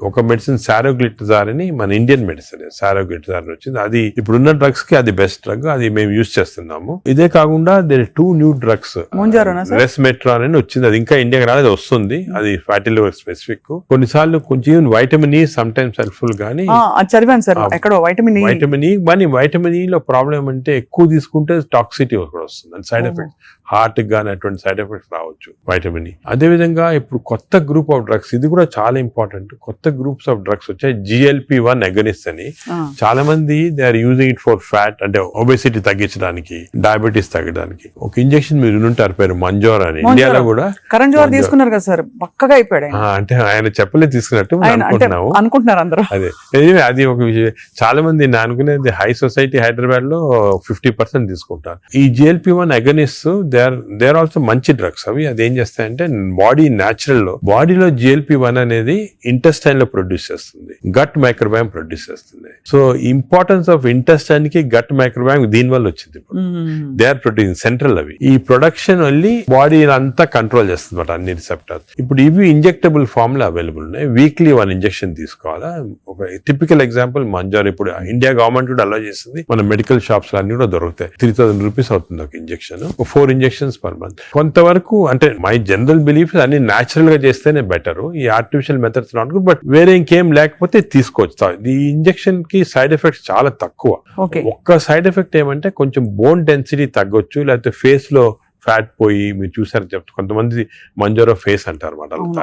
ఒక మెడిసిన్ సారోగ్లిటజార్ అని, మన ఇండియన్ మెడిసిన్ సారోగ్లిటజార్ అని వచ్చింది. అది ఇప్పుడున్న డ్రగ్స్ కి అది బెస్ట్ డ్రగ్. అది మేము యూజ్ చేస్తున్నాము. ఇదే కాకుండా దేర్ 2 new drugs, రెస్మెట్రాన్ అని వచ్చింది. అది ఇంకా ఇండియాకి రాలేదు, వస్తుంది. అది ఫ్యాటీ లివర్ స్పెసిఫిక్. కొన్నిసార్లు కొంచెం vitamin E some times helpful గానీ, చదివాను సార్ ఎక్కడో వైటమిన్ ఈ. వైటమిన్ ఈ లో ప్రాబ్లం అంటే ఎక్కువ తీసుకుంటే టాక్సిటీ కూడా వస్తుంది, అండ్ సైడ్ ఎఫెక్ట్స్ హార్ట్ గానీ అటువంటి సైడ్ ఎఫెక్ట్స్ రావచ్చు వైటమిన్ ఈ. అదేవిధంగా ఇప్పుడు కొత్త గ్రూప్ ఆఫ్ డ్రగ్స్, ఇది కూడా చాలా ఇంపార్టెంట్. కొత్త గ్రూప్స్ ఆఫ్ డ్రగ్స్ వచ్చాయి, GLP-1 అగనిస్ట్ అని. చాలా మంది they are using it for fat, అంటే ఒబెసిటీ తగ్గించడానికి, డయాబెటీస్ తగ్గడానికి. ఒక ఇంజెక్షన్ మీరు ఉంటారు పేరు మంజోర్ అని, ఇండియాలో కూడా కరణ్ జోహర్ తీసుకున్నారు కదా సార్, పక్కగా అయిపోయాడు. అంటే ఆయన చెప్పలే తీసుకున్నట్టు అనుకుంటున్నాము, అనుకుంటున్నారు అందరూ. అదే అది ఒక విషయం. చాలా మంది నేను అనుకునేది హై సొసైటీ హైదరాబాద్ లో 50% తీసుకుంటారు ఈ GLP-1 agonist. They are also మంచి డ్రగ్స్ అవి. అది ఏం చేస్తాయంటే బాడీ న్యాచురల్ లో, బాడీలో GLP-1 అనేది ఇంటెస్టైన్ లో ప్రొడ్యూస్ చేస్తుంది, గట్ మైక్రోబయామ్ ప్రొడ్యూస్ చేస్తుంది. సో ఇంపార్టెన్స్ ఆఫ్ ఇంటెస్టైన్ కి గట్ మైక్రోబయామ్ దీని వల్ల వచ్చింది. They are producing central. అవి ఈ ప్రొడక్షన్ వల్లి బాడీ అంతా కంట్రోల్ చేస్తుంది అన్నమాట, అన్ని రిసెప్టర్స్. ఇప్పుడు ఇవి ఇంజెక్టబుల్ ఫామ్ లో అవైలబుల్ ఉన్నాయి. వీక్లీ 1 ఇంజెక్షన్ తీసుకోవాలా. ఒక టిపికల్ ఎగ్జాంపుల్ మంజార్. ఇప్పుడు ఇండియా గవర్నమెంట్ కూడా అలో చేస్తుంది, మన మెడికల్ షాప్స్ అన్ని కూడా దొరుకుతాయి. 3000 రూపీస్ అవుతుంది ఒక ఇంజెక్షన్, 4 ఇంజెక్షన్స్ పర్ మంత్. కొంతవరకు అంటే మై జనరల్ బిలీఫ్ అన్ని న్యాచురల్ గా చేస్తేనే బెటర్. ఈ artificial methods not good, but వేరే ఇంకేం లేకపోతే తీసుకోవచ్చు. ఈ ఇంజెక్షన్ కి సైడ్ ఎఫెక్ట్స్ చాలా తక్కువ. ఒక్క సైడ్ ఎఫెక్ట్ ఏమంటే కొంచెం బోన్ డెన్సిటీ తగ్గొచ్చు, లేకపోతే ఫేస్ లో ఫ్యాట్ పోయి, మీరు చూసారు చెప్తారు కొంతమంది మంజోరో ఫేస్ అంటారు అనమాట,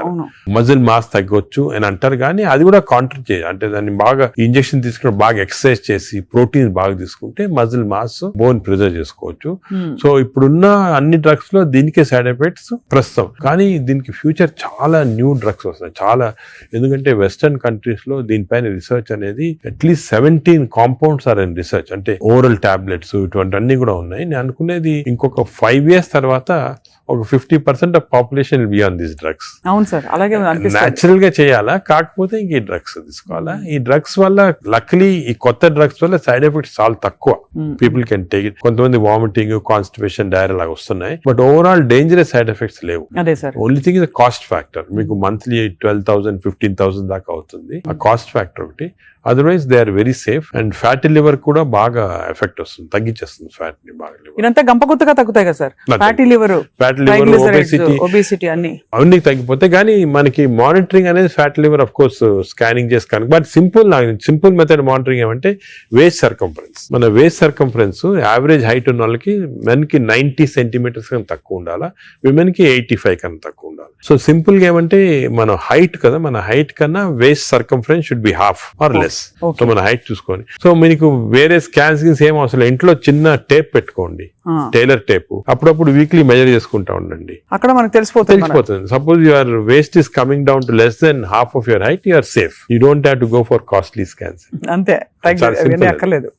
మజిల్ మాస్ తగ్గొచ్చు అని అంటారు. కానీ అది కూడా కాంట్రీ చేయాలి. అంటే దాన్ని బాగా ఇంజెక్షన్ తీసుకుని బాగా ఎక్సర్సైజ్ చేసి ప్రోటీన్ బాగా తీసుకుంటే మజిల్ మాస్, బోన్ ప్రిజర్వ్ చేసుకోవచ్చు. సో ఇప్పుడున్న అన్ని డ్రగ్స్ లో దీనికే సైడ్ ఎఫెక్ట్స్ ప్రస్తుతం. కానీ దీనికి ఫ్యూచర్ చాలా న్యూ డ్రగ్స్ వస్తాయి చాలా. ఎందుకంటే వెస్టర్న్ కంట్రీస్ లో దీనిపైన రీసెర్చ్ అనేది at least 17 compounds are in research. అంటే ఓరల్ టాబ్లెట్స్ ఇటువంటి అన్ని కూడా ఉన్నాయి. నేను అనుకునేది ఇంకొక 5 years తర్వాత ఒక 50% of population will be on these drugs. అవును సార్, అలాగే న్యాచురల్ గా చేయాలా, కాకపోతే ఇంక ఈ డ్రగ్స్ తీసుకోవాలా. ఈ డ్రగ్స్ వల్ల లక్లీ ఈ కొత్త డ్రగ్స్ వల్ల సైడ్ ఎఫెక్ట్స్ చాలా తక్కువ. People can take it. కొంతమంది వామిటింగ్, కాన్స్టిపేషన్, డైరియా లాగా వస్తున్నాయి, but overall dangerous side effects లేవు. Only thing is cost factor. మీకు మంత్లీ 12,000 15,000 దాకా అవుతుంది. ఆ కాస్ట్ ఫ్యాక్టర్ ఒకటి. Otherwise they are very safe. And fatty liver కూడా బాగా ఎఫెక్ట్ వస్తుంది, తగ్గించేస్తుంది ఫ్యాట్ ని బాగా. ఇదంతా గంపగుత్తగా తగ్గుతాయి కదా సార్, ఫ్యాటీ లివర్, ఒబేసిటీ అన్ని తగ్గిపోతాయి. కానీ మనకి మానిటరింగ్ అనేది fatty liver of course scanning చేసి కనుక, బట్ సింపుల్ మెథడ్ మానిటరింగ్ ఏమంటే వేస్ట్ సర్కంఫరెన్స్. మన వేస్ట్ సర్కంఫరెన్స్ యావరేజ్ హైట్ ఉన్న వాళ్ళకి మెన్ కి 90 సెంటీమీటర్స్ కన్నా తక్కువ ఉండాలా, విమెన్ కి 85 కన్నా తక్కువ ఉండాలి. సో సింపుల్ గా ఏమంటే మన హైట్ కదా, మన హైట్ కన్నా waist circumference should be half or less. So మన హైట్ చూసుకొని, సో మీకు వేరే స్కాన్స్ ఏం అవసరం, ఇంట్లో చిన్న టేప్ పెట్టుకోండి, టైలర్ టేప్, అప్పుడప్పుడు వీక్లీ మెజర్ చేసుకుంటా ఉండండి, అక్కడ మనకు తెలిసిపోతుంది. Suppose your waist is coming down to less than half of your height, you're safe. You don't have to go for costly scans. అంతే, అక్కర్లేదు.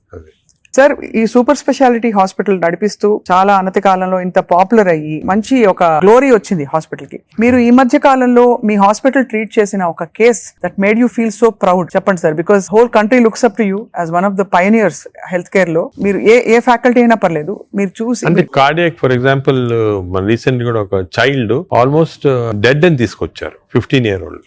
సార్, ఈ సూపర్ స్పెషాలిటీ హాస్పిటల్ నడిపిస్తూ చాలా అనతి కాలంలో ఇంత పాపులర్ అయ్యి మంచి ఒక గ్లోరీ వచ్చింది హాస్పిటల్ కి. మీరు ఈ మధ్య కాలంలో మీ హాస్పిటల్ ట్రీట్ చేసిన ఒక case that made you feel so proud చెప్పండి sir, because whole country looks up to you as one of the pioneers health care లో. మీరు ఏ ఫ్యాకల్టీ అయినా పర్లేదు, మీరు చూసి అంటే కార్డియాక్ ఫర్ ఎగ్జాంపుల్ మన రీసెంట్ కూడా ఒక చైల్డ్ ఆల్మోస్ట్ డెడ్ అని తీసుకొచ్చారు, 15 year old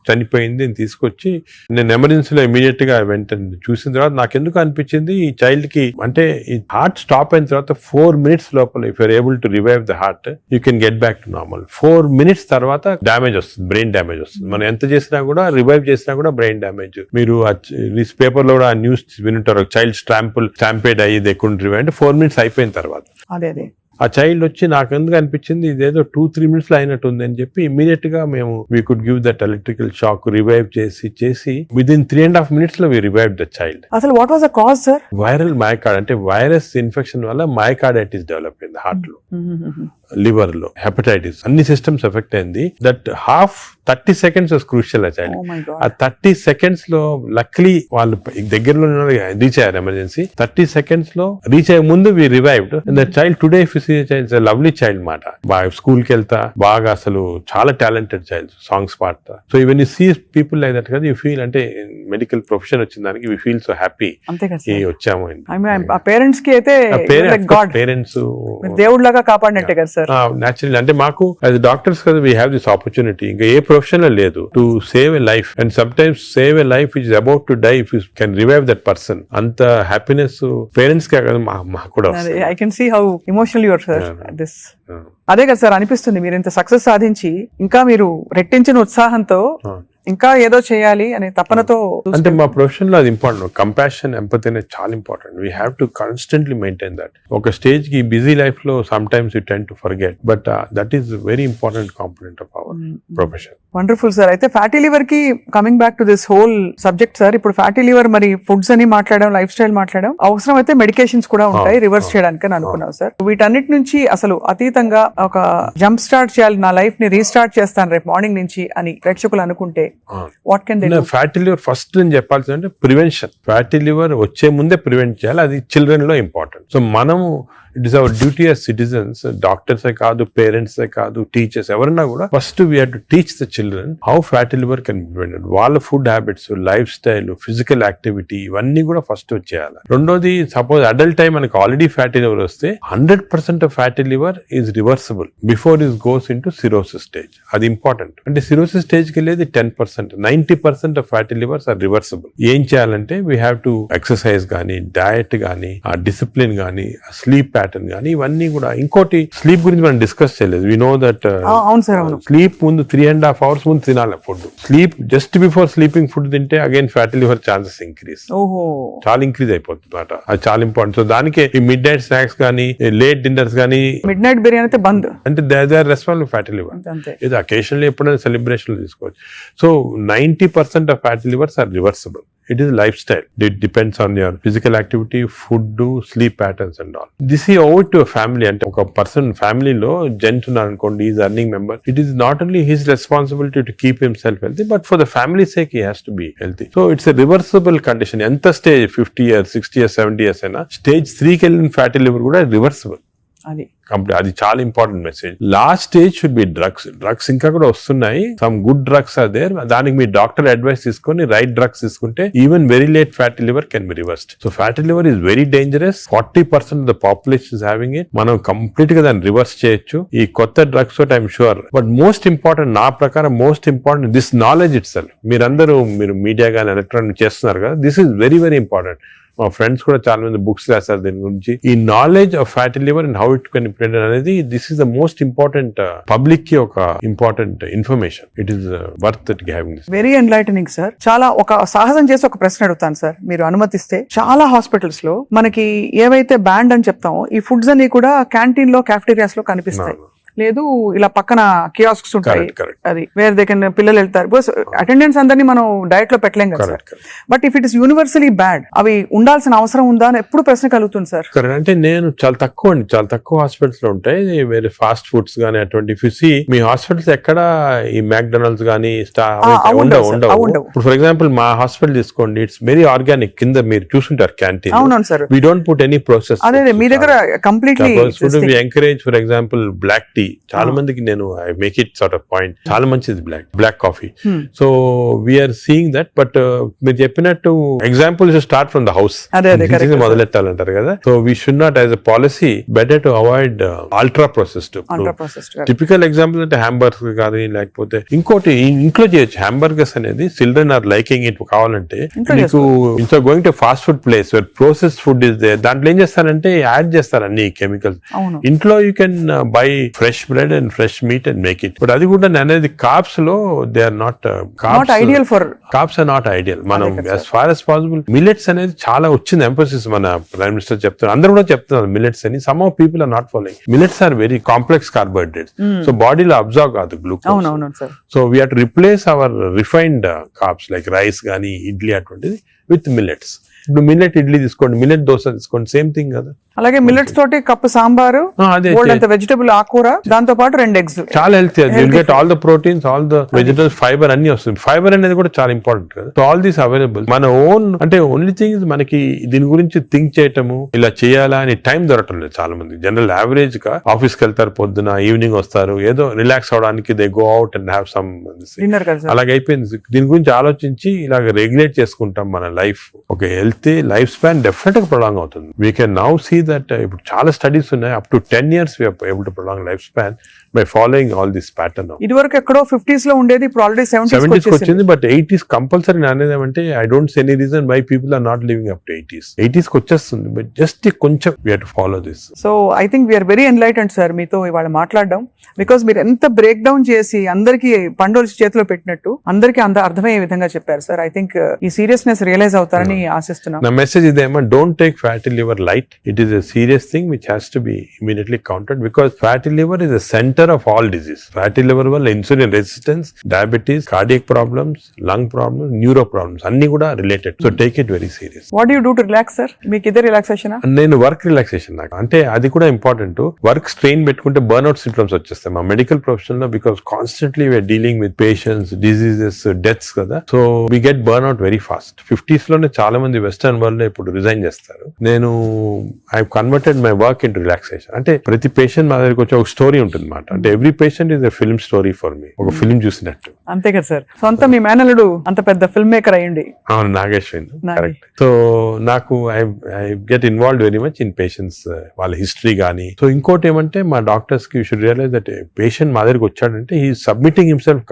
చనిపోయింది అని తీసుకొచ్చి నేను ఎమర్జెన్సీలో ఇమీడియట్ గా వెంటనే చూసిన తర్వాత నాకు ఎందుకు అనిపించింది, ఈ చైల్డ్ కి అంటే ఈ హార్ట్ స్టాప్ అయిన తర్వాత 4 minutes లోపల if you're able to revive the heart you can get back to normal. 4 minutes తర్వాత డ్యామేజ్ వస్తుంది, బ్రెయిన్ డ్యామేజ్ వస్తుంది. మనం ఎంత చేసినా కూడా, రివైవ్ చేసినా కూడా బ్రెయిన్ డ్యామేజ్. మీరు పేపర్ లో కూడా ఆ న్యూస్ వినుంటారు, చైల్డ్ స్టాంపేడ్ అయ్యి దే కుడెంట్ రివైవ్ అంటే 4 minutes అయిపోయిన తర్వాత. అదే ఆ చైల్డ్ వచ్చి నాకు ఎందుకు అనిపించింది ఇదేదో 2-3 minutes లో అయినట్టు ఉంది అని చెప్పి ఇమీడియట్ గా మేము we could give that electrical shock, revive చేసి విదిన్ 3.5 minutes లో వి రివైవ్ ద చైల్డ్. అసలు what was the cause sir? Viral మయోకార్డ్ అంటే వైరస్ ఇన్ఫెక్షన్ వల్ల మయోకార్డైటిస్ డెవలప్ అయింది హార్ట్ లో, లివర్ లో, హెపటైటిస్, అన్ని సిస్టమ్స్ ఎఫెక్ట్ అయింది. దట్ 30 seconds వాస్ క్రూషియల్ ఆ చైల్డ్. ఆ 30 seconds లో లక్లీ వాళ్ళు దగ్గరలో రీచ్ అయ్యారు ఎమర్జెన్సీ. 30 seconds లో రీచ్ అయ్యే ముందు we revived. And that child today if you see child lovely child మాట, బాగా స్కూల్ కి వెళ్తా, బాగా అసలు చాలా టాలెంటెడ్ చైల్డ్, సాంగ్స్ పాడతా. So even you see people like that కదా, యూ ఫీల్ అంటే మెడికల్ ప్రొఫెషన్ వచ్చిన దానికి వి ఫీల్ సో హ్యాపీ వచ్చాము. పేరెంట్స్ కి అయితే పేరెంట్స్ దేవుడిలాగా కాపాడినట్టే కదా సార్. నేచురల్ అంటే మాకు యాజ్ డాక్టర్స్ కదా వీ హ్యావ్ దిస్ ఆపర్చునిటీ. ఇంకా ఏ ప్రొఫెషన్ లో లేదు to save a life. And sometimes save a life which is about to die if you can revive that person. అంత happiness parents కే కదా మాకు కూడా. I can see how emotional you are sir this. అదే కదా sir అనిపిస్తుంది, మీరు ఇంత సక్సెస్ సాధించి ఇంకా మీరు రెట్టించిన ఉత్సాహంతో ఇంకా ఏదో చేయాలి అనే తపనతో. అంటే మా ప్రొఫెషన్ లో అది ఇంపార్టెంట్. కంపాషన్, ఎంపతి అనేది చాలా important. We have to constantly maintain that. ఒక స్టేజ్ కి బిజీ లైఫ్ లో some times you tend to forget, but that is very important component of our profession. Wonderful sir. అయితే fatty liver కి coming back to this whole subject sir, ఇప్పుడు fatty liver మరి foods అని మాట్లాడడం, life style మాట్లాడడం, అవసరం అయితే medications కూడా ఉంటాయి రివర్స్ చేయడానికి అని అనుకున్నాం సార్. వీటన్నిటి నుంచి అసలు అతీతంగా ఒక జంప్ స్టార్ట్ చేయాలి, నా లైఫ్ ని రీస్టార్ట్ చేస్తాను రేపు మార్నింగ్ నుంచి అని ప్రేక్షకులు అనుకుంటే what can they? Fatty liver first నేను చెప్పాల్సింది అంటే ప్రివెన్షన్. ఫ్యాటీ లివర్ వచ్చే ముందే ప్రివెంట్ చేయాలి, అది చిల్డ్రన్ లో ఇంపార్టెంట్. సో మనము it is our duty as citizens, డాక్టర్సే కాదు, పేరెంట్సే కాదు, టీచర్స్ ఎవరన్నా కూడా first we have to teach the children how fatty liver can be prevented. వాళ్ళ food habits, life style, physical activity ఇవన్నీ కూడా ఫస్ట్ వచ్చేయాలి. రెండోది, సపోజ్ అడల్ట్ టైం మనకి ఆల్రెడీ ఫ్యాటీ లివర్ వస్తే 100% of fatty liver is reversible before is goes into cirrhosis stage. అది important. అంటే cirrhosis stage కి వెళ్ళేది 10%, 90% of fatty livers are reversible. ఏం చేయాలంటే వీ హ్యావ్ టు ఎక్సర్సైజ్ కానీ, డయట్ కానీ, ఆ డిసిప్లిన్ కానీ, స్లీప్ ప్యాటర్న్ కానీ, ఇవన్నీ కూడా. ఇంకోటి స్లీప్ గురించి మనం డిస్కస్ చేయలేదు. వి నో దట్ స్లీప్ ముందు 3.5 hours ముందు తినాలి food. Sleep just before sleeping food తింటే again fatty liver chances increase, చాలా ఇంక్రీజ్ అయిపోతుంది అన్నమాట. అది చాలా ఇంపార్టెంట్. సో దానికి ఈ మిడ్ నైట్ స్నాక్స్ కానీ, లేట్ డిన్నర్స్ కానీ, మిడ్ నైట్ బిర్యానీ అయితే బంద్ అంటే they are responsible fatty liver. ఇది అకేషనల్లీ ఎప్పుడైనా సెలబ్రేషన్ తీసుకోవచ్చు. So 90% of fatty livers are reversible. It is lifestyle. It depends on your physical activity, food, sleep patterns and all. This is over to a family. And a person family lo gent unnarukondi, he is earning member. It is not only his responsibility to keep himself healthy, but for the family's sake he has to be healthy. So it's a reversible condition. Enta stage 50 years, 60 years, 70 years aina stage 3 ki ellin fatty liver kuda reversible. అది చాలా important message. Last stage should be drugs ఇంకా కూడా వస్తున్నాయి, some good drugs are there. దానికి మీ doctor advice తీసుకొని right drugs తీసుకుంటే even very late fatty liver can be reversed. So fatty liver is very dangerous. 40% of the population is having it. మనం complete గా దాన్ని రివర్స్ చేయొచ్చు ఈ కొత్త డ్రగ్స్ తోటి, I'm sure. But most important, నా ప్రకారం most important this knowledge it self. మీరు మీడియా కానీ ఎలక్ట్రానిక్ చేస్తున్నారు కదా, this is very very important. మా ఫ్రెండ్స్ కూడా చాలా మంది బుక్స్ రాశారు దీని గురించి. ఈ knowledge of fatty liver and how it can implement అనేది, this is the most important public కి ఒక important information. It is worth it having this. Very enlightening sir. చాలా ఒక సాహసం చేసి ఒక ప్రశ్న అడుగుతాను సార్, మీరు అనుమతిస్తే. చాలా హాస్పిటల్స్ లో మనకి ఏవైతే బ్యాండ్ అని చెప్తామో ఈ ఫుడ్స్ అన్ని కూడా క్యాంటీన్ లో, క్యాఫ్టీరియాస్ లో కనిపిస్తాయి. లేదు ఇలా పక్కన కియాస్క్స్ ఉంటాయి, అది వేరే దగ్గర పిల్లలు వెళ్తారు. బికాస్ అటెండెన్స్ అందరినీ మనం డయట్ లో పెట్టలేం కదా sir. But if it is universally bad, అవి ఉండాల్సిన అవసరం ఉందా అని ఎప్పుడు ప్రశ్న కలుగుతుంది సార్. అంటే నేను చాలా తక్కువ హాస్పిటల్స్ లో ఉంటాయి వేరే ఫాస్ట్ ఫుడ్స్ గానీ అటువంటి. మీ హాస్పిటల్స్ ఎక్కడ ఈ మ్యాక్డొనాల్డ్స్ గానీ ఉండవు. ఇప్పుడు ఫర్ ఎగ్జాంపుల్ మా హాస్పిటల్ తీసుకోండి, ఇట్స్ వెరీ ఆర్గానిక్. కింద మీరు చూసుంటారు క్యాంటీన్. అవునవును sir. We don't put any process. అదే మీ దగ్గర completely encourage. For example black tea, చాలా మందికి నేను I make it sort of point, చాలా మంచిది black coffee. So we are seeing that. But మీరు చెప్పినట్టు example start from the house మొదలెట్టాలంటారు కదా. So we should not as a policy better to avoid ultra processed. Typical example అంటే hamburgers కానీ, లేకపోతే ఇంకోటి ఇంట్లో చేయొచ్చు. హ్యాంబర్గర్స్ అనేది చిల్డ్రన్ ఆర్ లైకింగ్ ఇట్. కావాలంటే మీకు ఇంట్లో going to fast food place where processed food is there, దాంట్లో ఏం చేస్తారంటే యాడ్ చేస్తారు అన్ని కెమికల్స్. ఇంట్లో you can buy fresh bread and fresh meat and make it. But అది కూడా అనేది కార్బ్స్ లో they are not ideal for carbs are not ideal. మనం as far as possible millets అనేది చాలా వచ్చింది ఎంఫోసిస్. మన ప్రైమ్ మినిస్టర్ చెప్తున్నారు, అందరూ కూడా చెప్తున్నారు మిల్లెట్స్ అని. Some of people are not following. Millets are very complex carbohydrates, so బాడీలో అబ్జర్వ్ కాదు glucose. So we have to replace our refined carbs like rice కానీ ఇడ్లీ అటువంటిది విత్ మిల్లెట్స్. ఇప్పుడు మిల్లెట్ ఇడ్లీ తీసుకోండి, మిల్లెట్ దోశ తీసుకోండి, సేమ్ థింగ్ కదా. అలాగే మిల్లెట్స్ తోటి కప్పు సాంబారు, వెజిటబుల్ ఆకుకూర, దాంతో పాటు 2 eggs, చాలా healthy. You'll get all the proteins, all the vegetables, fibre అన్ని వస్తుంది. ఫైబర్ అనేది కూడా చాలా ఇంపార్టెంట్ కదా. So all these available. మన ఓన్ అంటే ఓన్లీ థింగ్ మనకి దీని గురించి థింక్ చేయటము, ఇలా చేయాలా అని టైం దొరకటం లేదు చాలా మంది. జనరల్ యావరేజ్ గా ఆఫీస్ కి వెళ్తారు, పొద్దున ఈవినింగ్ వస్తారు, ఏదో రిలాక్స్ అవడానికి they go out and have some dinner. అలాగే అయిపోయింది. దీని గురించి ఆలోచించి ఇలాగ రెగ్యులేట్ చేసుకుంటాం మన లైఫ్. ఒక హెల్తీ లైఫ్ స్పాన్ డెఫినెట్ గా ప్రొలాంగ్ అవుతుంది. We can now see that ఇప్పుడు చాలా స్టడీస్ ఉన్నాయి, up to 10 years we are able to prolong life span by following all this pattern. ఇదివరకు ఎక్కడో 50s లో ఉండేది, ఇప్పుడు ఆల్రెడీ 70s వచ్చింది. బట్ 80s కంపల్సరీ అనేది ఏమంటే I don't see any reason why people are not living up to 80s కి వచ్చేస్తుంది. బట్ జస్ట్ కొంచెం we have to follow this. So I think we're very enlightened sir మీతో ఇవాళ మాట్లాడడం. Because మీరు ఎంత బ్రేక్ డౌన్ చేసి అందరికి పండోలు చేతిలో పెట్టినట్టు అందరికి అర్థమయ్యే విధంగా చెప్పారు సార్. ఐ థింక్ ఈ సీరియస్నెస్ రియలైజ్ అవుతారని ఆశిస్తున్నాం. నా మెసేజ్ ఇదేమో, don't take fatty liver light. It is a serious thing which has to be immediately countered, because fatty liver is the center of all disease. Fatty liver valla insulin resistance, diabetes, cardiac problems, lung problems, neuro problems anni kuda related. So take it very serious. What do you do to relax sir? Meek ide relaxation a? Nenu work relaxation నాకు అంటే అది కూడా important. Work strain పెట్టుకుంటే burnout symptoms వచ్చేస్తాయి మా medical profession లో, because constantly we are dealing with patients, diseases, deaths కదా. So we get burnout very fast. 50s లోనే చాలా మంది వెస్టర్న్ వరల్డ్ లో ఇప్పుడు రిజైన్ చేస్తారు. నేను I converted my work into relaxation. అంటే ప్రతి పేషెంట్ మా దగ్గరికి వచ్చి ఒక స్టోరీ ఉంటుంది అనమాట. అంటే every patient is a film story for me, ఒక ఫిల్మ్ చూసినట్టు. అంతే కదా సార్. సొంత మీ మేనల్లుడు అంత పెద్ద ఫిల్మ్ మేకర్ అయ్యండి. అవును, నాగేశ్వరి. కరెక్ట్. సో నాకు I get involved very much in patients, వాళ్ళ హిస్టరీ కానీ. సో ఇంకోటి ఏమంటే మా డాక్టర్స్ కి you should realise that patient మా దగ్గరికి వచ్చాడంటే he submitting himself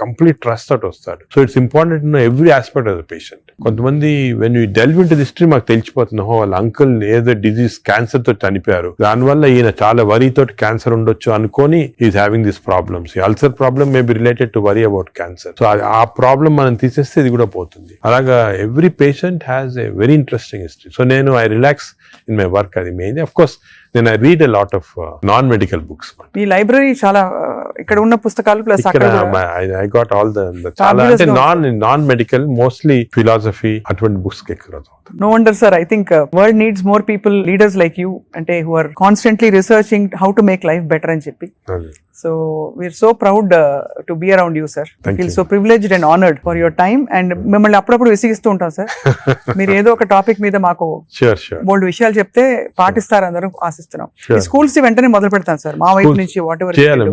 complete trust తోటి వస్తాడు. So it's important to know every aspect of the patient. కొంతమంది when you delve into the history మాకు తెలిసిపోతుంది, వాళ్ళ అంకుల్ ఏదో డిజీజ్ క్యాన్సర్ తో చనిపోయారు, దానివల్ల ఈయన చాలా వరీ తోటి క్యాన్సర్ ఉండొచ్చు అనుకొని is having this problems. Ulcer problem may be related to worry about cancer. So ఆ ప్రాబ్లమ్ మనం తీసేస్తే ఇది కూడా పోతుంది. అలాగా every patient has a very interesting history. So నేను I relax in my work. అది main. Of course then I read a lot of non-medical books. ఈ లైబ్రరీ చాలా ఇక్కడ ఉన్న పుస్తకాలు plus I got all the చాలా అంటే non-medical, mostly philosophy అటువంటి బుక్స్ ఎక్కువ. No wonder sir, I think world needs more people, leaders like you, అంటే who are constantly researching how to make life better అని చెప్పి. So we're so proud to be around you sir. I feel so privileged and honored for your time, and మిమ్మల్ని అప్పుడప్పుడు విసిగిస్తూ ఉంటాం sir. మీరు ఏదో ఒక topic మీద మాకు బోల్డ్ విషయాలు చెప్తే పాటిస్తారు అందరూ ఆశిస్తున్నాం. ఆశిస్తున్నాం. Sure. ఈ స్కూల్స్ వెంటనే మొదలు పెడతాను సార్ మా వైపు Schools నుంచి వాట్ ఎవర్ చేయాలి.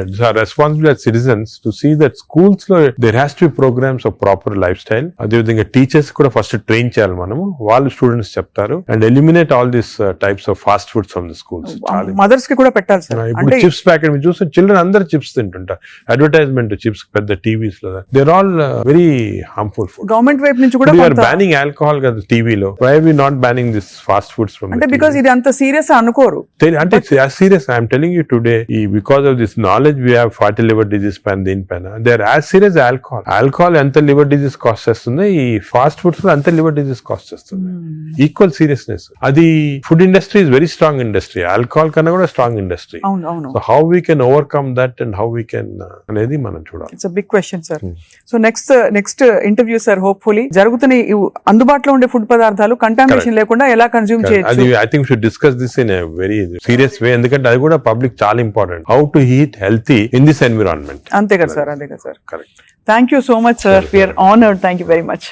It's our responsibility as citizens to see that schools లో there has to be programs of proper lifestyle. అదేవిధంగా టీచర్స్ కూడా ఫస్ట్ ట్రైన్ చేయాలి మనము, వాళ్ళు స్టూడెంట్స్ చెప్తారు, and eliminate all this types of fast foods from the schools. Mothers కి కూడా పెట్టాలి సార్. ఇప్పుడు అంటే చిప్స్ ప్యాకెట్ మీరు చూస్తే చిల్డ్రన్ అందరు చిప్స్ తింటుంటారు, అడ్వర్టైజ్మెంట్ చిప్స్ పెద్ద టీవీస్ లో, they're all very harmful food. Government వైపు నుంచి కూడా యూఆర్ బ్యానింగ్ ఆల్కహాల్ కదా టీవీలో, why we not banning this fast foods from అంటే బికాస్ ఇది అంత సీరియస్ అనుకోరు. అంటే serious I'm telling you today, because of this knowledge we have fatty liver disease పైన దీనిపైన they are as serious alcohol. Alcohol ఎంత లివర్ డిజీస్ కాస్ట్ చేస్తుంది, ఈ ఫాస్ట్ ఫుడ్స్ లో అంత లివర్ డిజీస్ కాస్ట్ చేస్తుంది. Equal seriousness. అది food industry is very strong industry, alcohol కన్నా కూడా స్ట్రాంగ్ ఇండస్ట్రీ. అవును అవును. So how we can overcome that and how we can అనేది మనం చూడాలి. It's big question sir. So next interview sir, hopefully జరుగుతున్న ఈ అందుబాటులో ఉండే ఫుడ్ పదార్థాలు కంటామినేషన్ లేకుండా ఎలా కన్జ్యూమ్ అది చేయొచ్చు. I think should discuss this in a very serious way, ఎందుకంటే అది కూడా పబ్లిక్ చాలా important. How to eat healthy in this environment. అంతే కదా సార్, అంతే కదా sir. Correct. Thank you so much sir, we're honoured. Thank you very much.